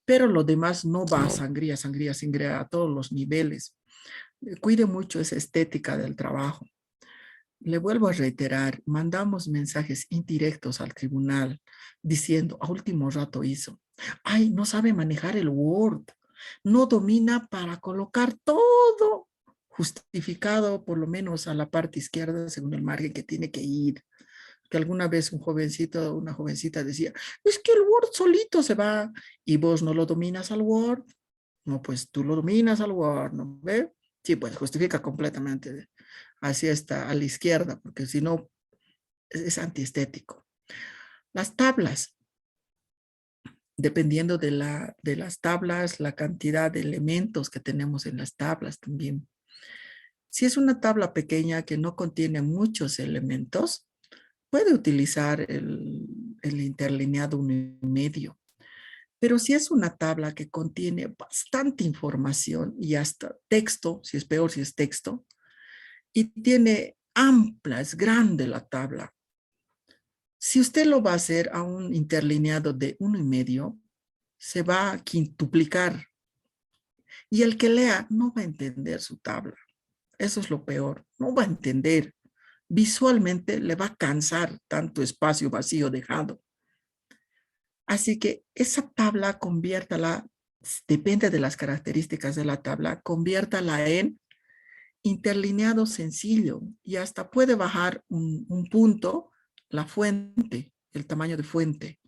pero lo demás no va a sangría, sangría a todos los niveles. Cuide mucho esa estética del trabajo. Le vuelvo a reiterar, mandamos mensajes indirectos al tribunal diciendo, a último rato hizo, ay, no sabe manejar el Word, no domina para colocar todo justificado por lo menos a la parte izquierda según el margen que tiene que ir. Que alguna vez un jovencito o una jovencita decía, es que el Word solito se va y vos no lo dominas al Word. No, pues tú lo dominas al Word, ¿no ve? Sí, pues justifica completamente. Así está a la izquierda, porque si no es antiestético. Las tablas, dependiendo de las tablas, la cantidad de elementos que tenemos en las tablas también. Si es una tabla pequeña que no contiene muchos elementos, puede utilizar el interlineado 1,5. Pero si es una tabla que contiene bastante información y hasta texto, si es peor si es texto, y tiene amplia, es grande la tabla. Si usted lo va a hacer a un interlineado de 1,5, se va a quintuplicar. Y el que lea no va a entender su tabla. Eso es lo peor. No va a entender. Visualmente le va a cansar tanto espacio vacío dejado. Así que esa tabla conviértala, depende de las características de la tabla, conviértala en interlineado sencillo y hasta puede bajar un punto, la fuente, el tamaño de fuente.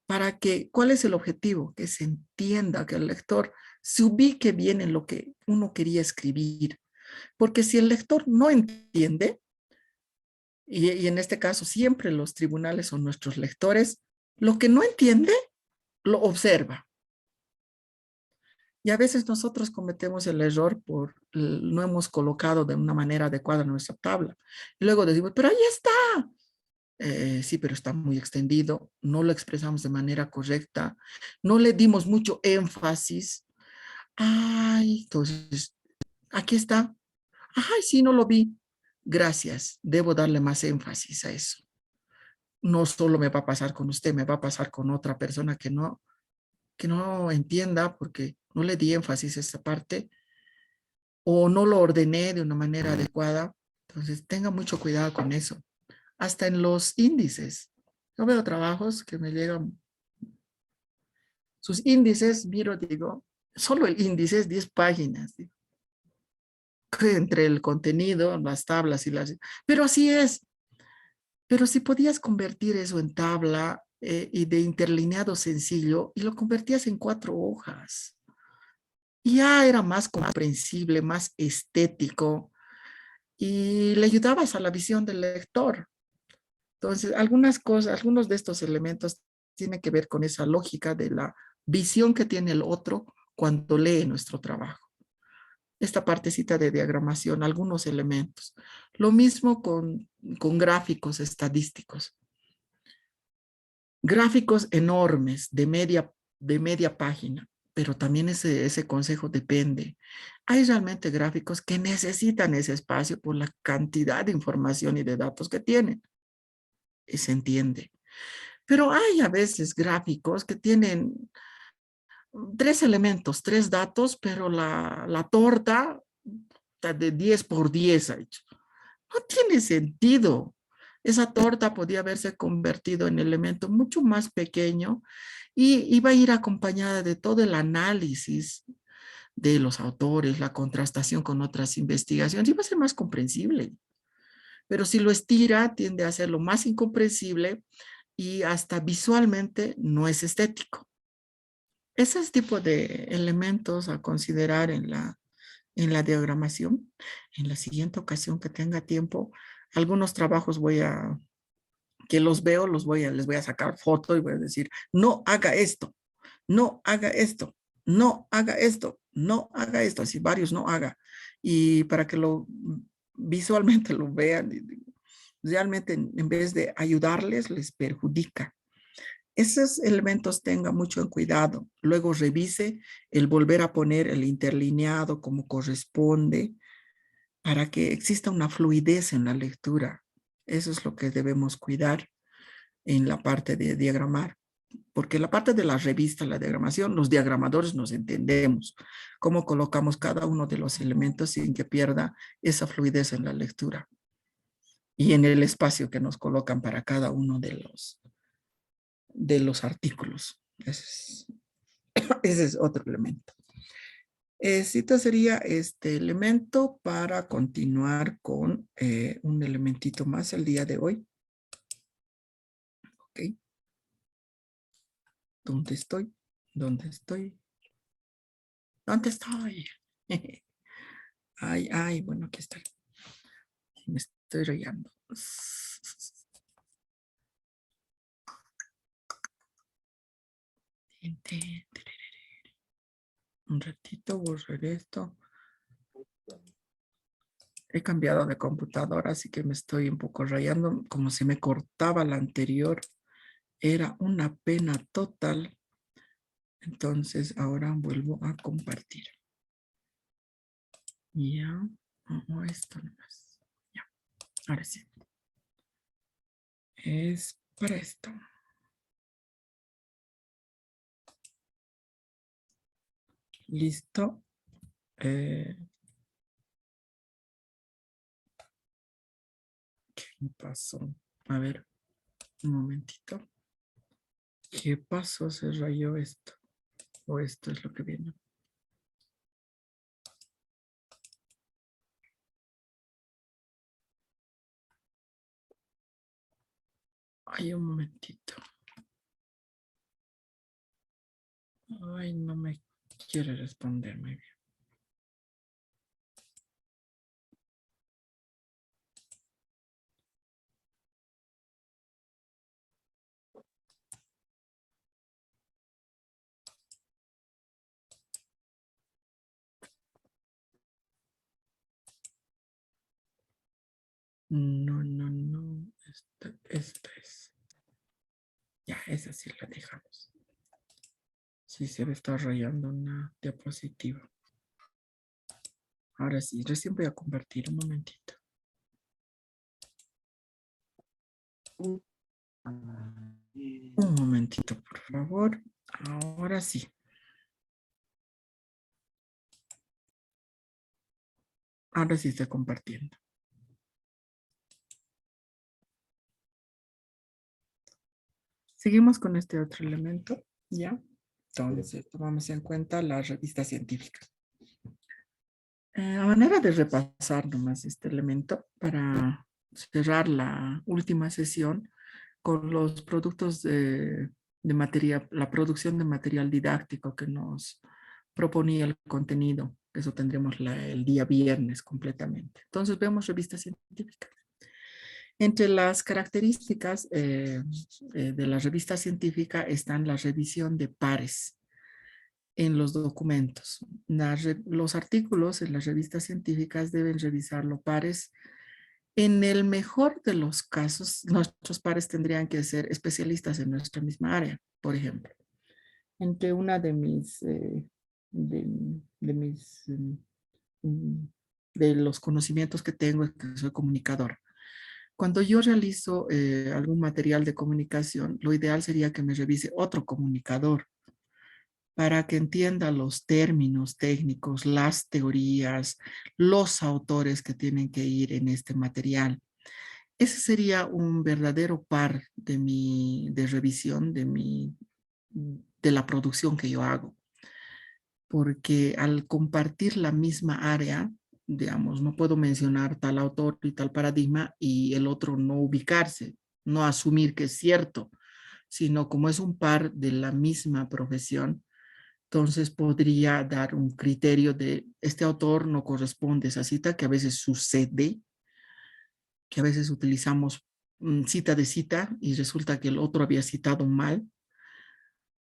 Para que, ¿cuál es el objetivo? Que se entienda, que el lector se ubique bien en lo que uno quería escribir. Porque si el lector no entiende, y en este caso siempre los tribunales son nuestros lectores, lo que no entiende, lo observa. Y a veces nosotros cometemos el error por no hemos colocado de una manera adecuada nuestra tabla. Y luego decimos, pero ahí está. Sí, pero está muy extendido. No lo expresamos de manera correcta. No le dimos mucho énfasis. Ay, entonces, aquí está. Ay, sí, no lo vi. Gracias. Debo darle más énfasis a eso. No solo me va a pasar con usted, me va a pasar con otra persona que no entienda porque no le di énfasis a esta parte o no lo ordené de una manera adecuada. Entonces, tenga mucho cuidado con eso. Hasta en los índices. Yo veo trabajos que me llegan, sus índices, miro, digo, solo el índice es 10 páginas. Digo, entre el contenido, las tablas y las... Pero así es. Pero si podías convertir eso en tabla y de interlineado sencillo y lo convertías en 4 hojas. y ya era más comprensible, más estético y le ayudabas a la visión del lector. Entonces, algunas cosas, algunos de estos elementos tienen que ver con esa lógica de la visión que tiene el otro cuando lee nuestro trabajo. Esta partecita de diagramación, algunos elementos. Lo mismo con gráficos estadísticos. Gráficos enormes de media página, pero también ese consejo depende. Hay realmente gráficos que necesitan ese espacio por la cantidad de información y de datos que tienen. Y se entiende. Pero hay a veces gráficos que tienen tres elementos, tres datos, pero la torta está de 10 por 10 ha hecho. No tiene sentido. Esa torta podía haberse convertido en elemento mucho más pequeño y iba a ir acompañada de todo el análisis de los autores, la contrastación con otras investigaciones, iba a ser más comprensible. Pero si lo estira, tiende a hacerlo más incomprensible y hasta visualmente no es estético. Ese tipo de elementos a considerar en la diagramación. En la siguiente ocasión que tenga tiempo, algunos trabajos que los veo, les voy a sacar foto y voy a decir, no haga esto, no haga esto, no haga esto, no haga esto, así varios no haga. Y para que lo visualmente lo vean, realmente en vez de ayudarles, les perjudica. Esos elementos tenga mucho en cuidado. Luego revise el volver a poner el interlineado como corresponde para que exista una fluidez en la lectura. Eso es lo que debemos cuidar en la parte de diagramar. Porque la parte de la revista, la diagramación, los diagramadores nos entendemos cómo colocamos cada uno de los elementos sin que pierda esa fluidez en la lectura y en el espacio que nos colocan para cada uno de los artículos. Ese es otro elemento. Cita sería este elemento para continuar con un elementito más el día de hoy. Ok. ¿Dónde estoy? ¿Dónde estoy? ¿Dónde estoy? Ay, ay, bueno, aquí estoy. Me estoy rayando. Un ratito, borraré esto. He cambiado de computadora, así que me estoy un poco rayando. Como si me cortaba la anterior. Era una pena total. Entonces ahora vuelvo a compartir. Ya. Oh, esto nomás. Ya. Ahora sí. Es para esto. Listo. ¿Qué pasó? A ver, un momentito. ¿Qué pasó? Se rayó esto. O esto es lo que viene. Ay, un momentito. Ay, no me quiere responder muy bien. No, no, no. Esta es. Ya, esa sí la dejamos. Sí, se me está rayando una diapositiva. Ahora sí, recién voy a compartir un momentito. Un momentito, por favor. Ahora sí. Ahora sí estoy compartiendo. Seguimos con este otro elemento, ¿ya? Entonces, tomamos en cuenta la revista científica. A manera de repasar nomás este elemento para cerrar la última sesión con los productos de material, la producción de material didáctico que nos proponía el contenido. Eso tendremos el día viernes completamente. Entonces vemos revistas científicas. Entre las características de la revista científica están la revisión de pares en los documentos. Los artículos en las revistas científicas deben revisarlo pares. En el mejor de los casos, nuestros pares tendrían que ser especialistas en nuestra misma área, por ejemplo. Entre una de mis, de los conocimientos que tengo es que soy comunicadora. Cuando yo realizo algún material de comunicación, lo ideal sería que me revise otro comunicador para que entienda los términos técnicos, las teorías, los autores que tienen que ir en este material. Ese sería un verdadero par de revisión de la producción que yo hago. Porque al compartir la misma área, digamos, no puedo mencionar tal autor y tal paradigma y el otro no ubicarse, no asumir que es cierto, sino como es un par de la misma profesión, entonces podría dar un criterio de este autor no corresponde a esa cita, que a veces sucede, que a veces utilizamos cita de cita y resulta que el otro había citado mal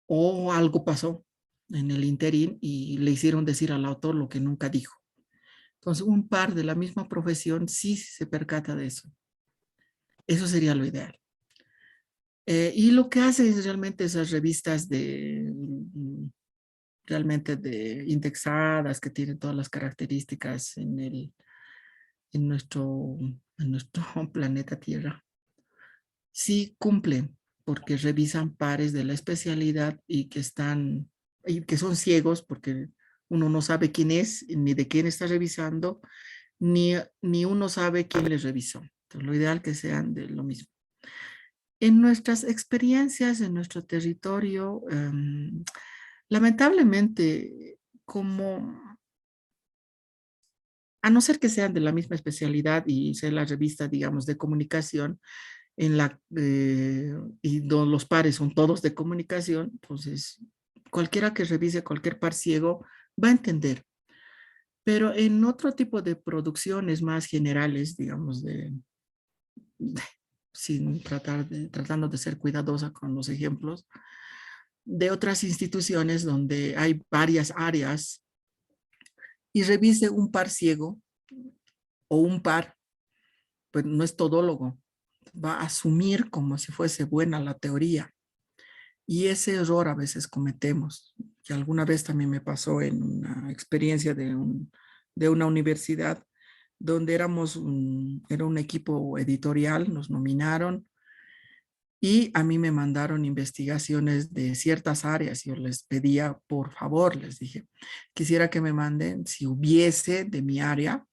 o algo pasó en el interín y le hicieron decir al autor lo que nunca dijo. Entonces, un par de la misma profesión sí se percata de eso. Eso sería lo ideal. Y lo que hace es realmente esas revistas realmente de indexadas que tienen todas las características en nuestro planeta Tierra. Sí cumplen porque revisan pares de la especialidad y que son ciegos porque uno no sabe quién es, ni de quién está revisando, ni uno sabe quién les revisó. Entonces, lo ideal que sean de lo mismo. En nuestras experiencias, en nuestro territorio, lamentablemente, a no ser que sean de la misma especialidad y sea la revista, digamos, de comunicación, y los pares son todos de comunicación, entonces cualquiera que revise cualquier par ciego va a entender. Pero en otro tipo de producciones más generales, digamos, tratando de ser cuidadosa con los ejemplos, de otras instituciones donde hay varias áreas y revise un par ciego o un par, pues no es todólogo, va a asumir como si fuese buena la teoría. Y ese error a veces cometemos, que alguna vez también me pasó en una experiencia de una universidad donde era un equipo editorial, nos nominaron y a mí me mandaron investigaciones de ciertas áreas. Yo les pedía, por favor, les dije, quisiera que me manden si hubiese de mi área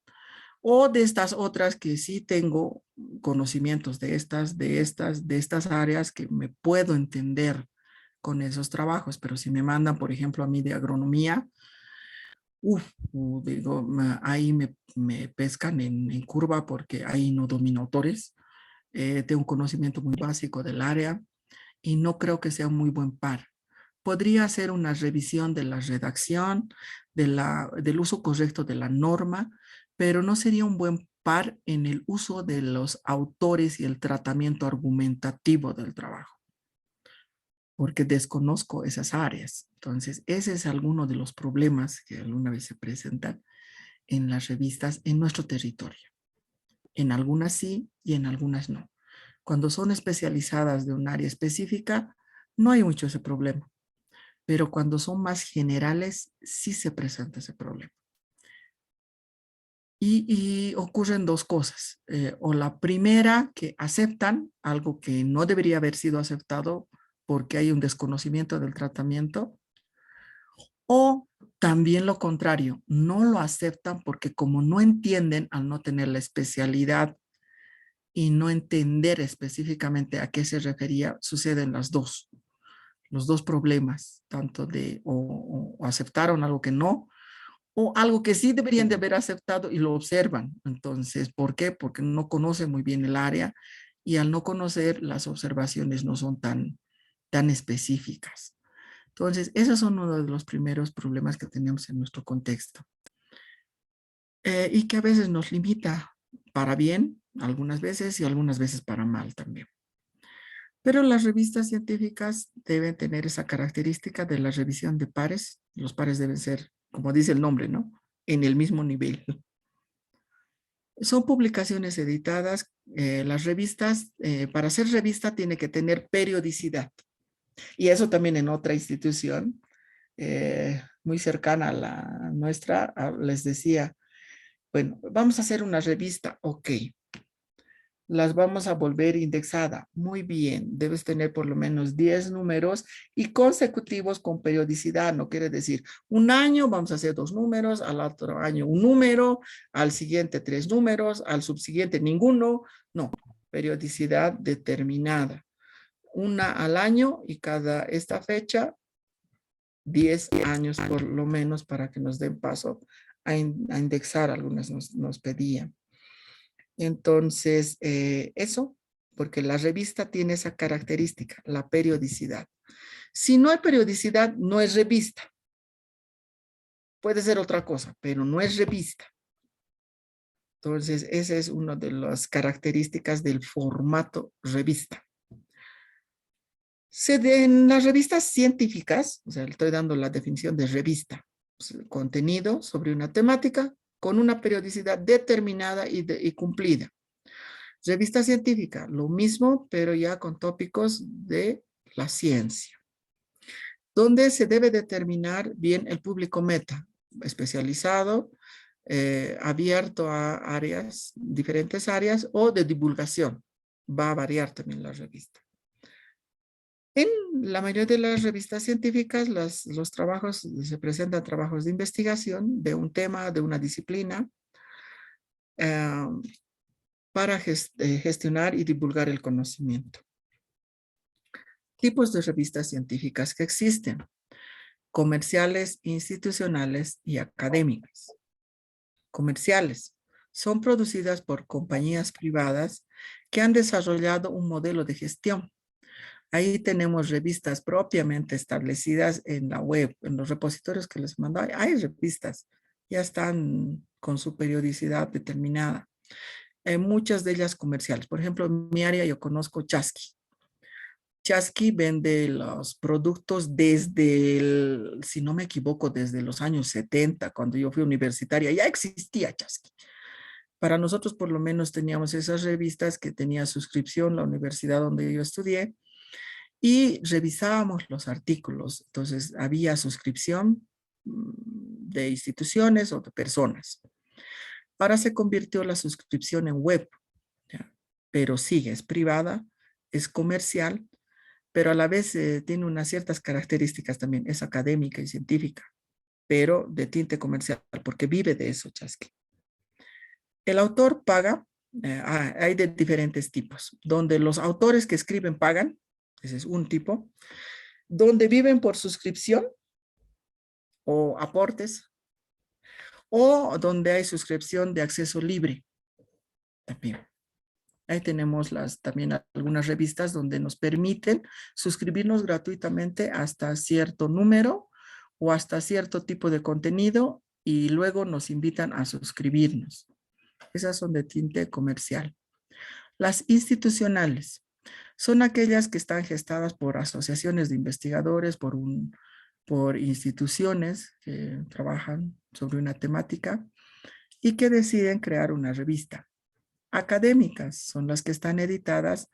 o de estas otras que sí tengo conocimientos de estas áreas que me puedo entender con esos trabajos, pero si me mandan, por ejemplo, a mí de agronomía, digo, ahí me pescan en curva porque ahí no domino autores, tengo un conocimiento muy básico del área y no creo que sea un muy buen par. Podría hacer una revisión de la redacción, del uso correcto de la norma, pero no sería un buen par en el uso de los autores y el tratamiento argumentativo del trabajo, porque desconozco esas áreas. Entonces, ese es alguno de los problemas que alguna vez se presentan en las revistas en nuestro territorio. En algunas sí y en algunas no. Cuando son especializadas de un área específica, no hay mucho ese problema. Pero cuando son más generales, sí se presenta ese problema. Y ocurren dos cosas. O la primera, que aceptan algo que no debería haber sido aceptado porque hay un desconocimiento del tratamiento. O también lo contrario, no lo aceptan porque como no entienden al no tener la especialidad y no entender específicamente a qué se refería, suceden los dos problemas, tanto o aceptaron algo que no, o algo que sí deberían de haber aceptado y lo observan. Entonces, ¿por qué? Porque no conocen muy bien el área y al no conocer, las observaciones no son tan específicas. Entonces, esos son uno de los primeros problemas que tenemos en nuestro contexto. Y que a veces nos limita para bien, algunas veces, y algunas veces para mal también. Pero las revistas científicas deben tener esa característica de la revisión de pares. Los pares deben ser, como dice el nombre, ¿no? En el mismo nivel. Son publicaciones editadas. Las revistas, para ser revista, tiene que tener periodicidad. Y eso también en otra institución muy cercana a la nuestra, les decía, bueno, vamos a hacer una revista, ok. Las vamos a volver indexada. Muy bien, debes tener por lo menos 10 números y consecutivos con periodicidad. No quiere decir un año vamos a hacer 2 números, al otro año un número, al siguiente 3 números, al subsiguiente ninguno. No, periodicidad determinada. Una al año y cada esta fecha 10 años por lo menos para que nos den paso a indexar. Algunas nos pedían. Entonces, eso, porque la revista tiene esa característica, la periodicidad. Si no hay periodicidad, no es revista. Puede ser otra cosa, pero no es revista. Entonces, esa es una de las características del formato revista. En las revistas científicas, o sea, le estoy dando la definición de revista, contenido sobre una temática con una periodicidad determinada y cumplida. Revista científica, lo mismo, pero ya con tópicos de la ciencia, donde se debe determinar bien el público meta, especializado, abierto a áreas, diferentes áreas, o de divulgación. Va a variar también la revista. En la mayoría de las revistas científicas, los trabajos, se presentan trabajos de investigación de un tema, de una disciplina, para gestionar y divulgar el conocimiento. Tipos de revistas científicas que existen: comerciales, institucionales y académicas. Comerciales son producidas por compañías privadas que han desarrollado un modelo de gestión. Ahí tenemos revistas propiamente establecidas en la web, en los repositorios que les mando. Hay revistas, ya están con su periodicidad determinada. Muchas de ellas comerciales. Por ejemplo, en mi área yo conozco Chasqui. Chasqui vende los productos desde, si no me equivoco, desde los años 70, cuando yo fui universitaria, ya existía Chasqui. Para nosotros por lo menos teníamos esas revistas que tenía suscripción la universidad donde yo estudié y revisábamos los artículos. Entonces había suscripción de instituciones o de personas. Ahora se convirtió la suscripción en web, ¿ya? Pero sigue, es privada, es comercial, pero a la vez tiene unas ciertas características también, es académica y científica, pero de tinte comercial, porque vive de eso, Chasqui. El autor paga, hay de diferentes tipos, donde los autores que escriben pagan, ese es un tipo, donde viven por suscripción o aportes, o donde hay suscripción de acceso libre, también. Ahí tenemos también algunas revistas donde nos permiten suscribirnos gratuitamente hasta cierto número o hasta cierto tipo de contenido y luego nos invitan a suscribirnos. Esas son de tinte comercial. Las institucionales son aquellas que están gestadas por asociaciones de investigadores, por instituciones que trabajan sobre una temática y que deciden crear una revista. Académicas son las que están editadas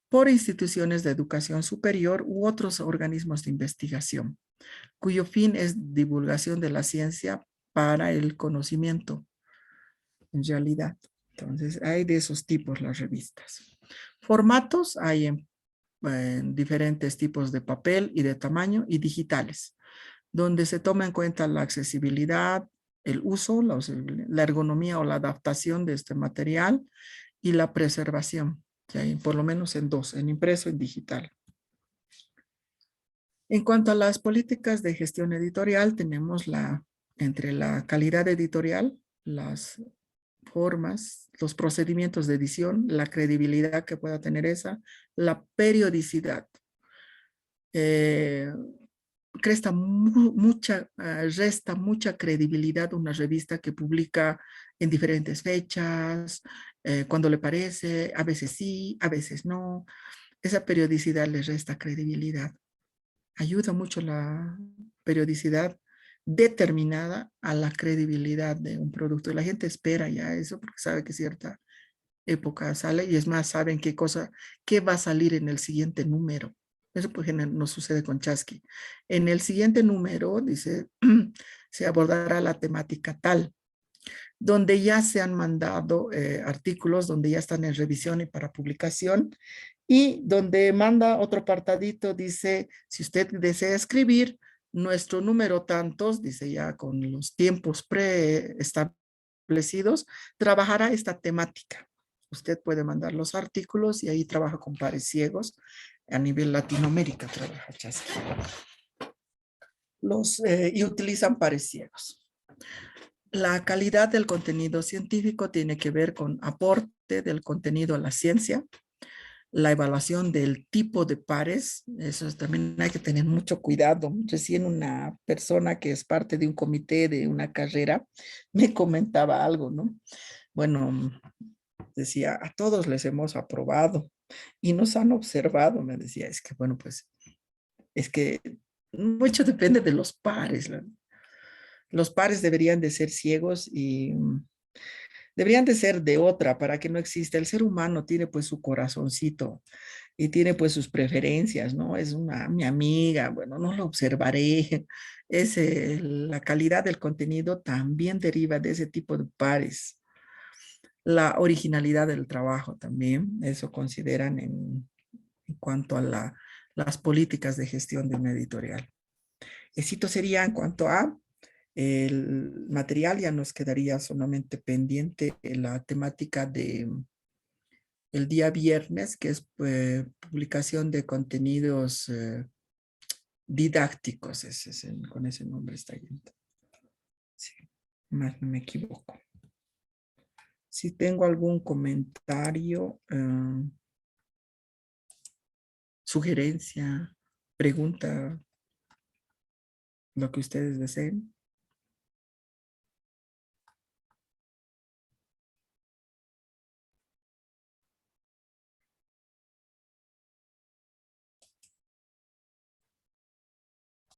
por instituciones de educación superior u otros organismos de investigación, cuyo fin es divulgación de la ciencia para el conocimiento, en realidad. Entonces, hay de esos tipos las revistas. Formatos hay en diferentes tipos de papel y de tamaño y digitales, donde se toma en cuenta la accesibilidad, el uso, la ergonomía o la adaptación de este material y la preservación, que hay por lo menos en dos, en impreso y digital. En cuanto a las políticas de gestión editorial, tenemos entre la calidad editorial, las formas, los procedimientos de edición, la credibilidad que pueda tener esa, la periodicidad. resta mucha credibilidad a una revista que publica en diferentes fechas, cuando le parece, a veces sí, a veces no. Esa periodicidad le resta credibilidad. Ayuda mucho la periodicidad determinada a la credibilidad de un producto. La gente espera ya eso porque sabe que cierta época sale y es más, saben qué va a salir en el siguiente número. Eso por ejemplo nos sucede con Chasqui. En el siguiente número, dice, se abordará la temática tal, donde ya se han mandado artículos, donde ya están en revisión y para publicación, y donde manda otro apartadito, dice, si usted desea escribir, nuestro número tantos, dice ya con los tiempos preestablecidos, trabajará esta temática. Usted puede mandar los artículos y ahí trabaja con pares ciegos. A nivel Latinoamérica trabaja Chasqui. Y utilizan pares ciegos. La calidad del contenido científico tiene que ver con aporte del contenido a la ciencia, la evaluación del tipo de pares, eso también hay que tener mucho cuidado. Recién una persona que es parte de un comité de una carrera me comentaba algo, ¿no? Bueno, decía, a todos les hemos aprobado y nos han observado, me decía, es que bueno, pues es que mucho depende de los pares. Los pares deberían de ser ciegos y deberían de ser de otra para que no exista. El ser humano tiene pues su corazoncito y tiene pues sus preferencias, ¿no? Es mi amiga, bueno, no lo observaré. La calidad del contenido también deriva de ese tipo de pares. La originalidad del trabajo también, eso consideran en cuanto a las políticas de gestión de una editorial. Éxito sería en cuanto a el material, ya nos quedaría solamente pendiente la temática de el día viernes, que es publicación de contenidos didácticos, con ese nombre está yendo. Sí, más no me equivoco. Si tengo algún comentario, sugerencia, pregunta, lo que ustedes deseen.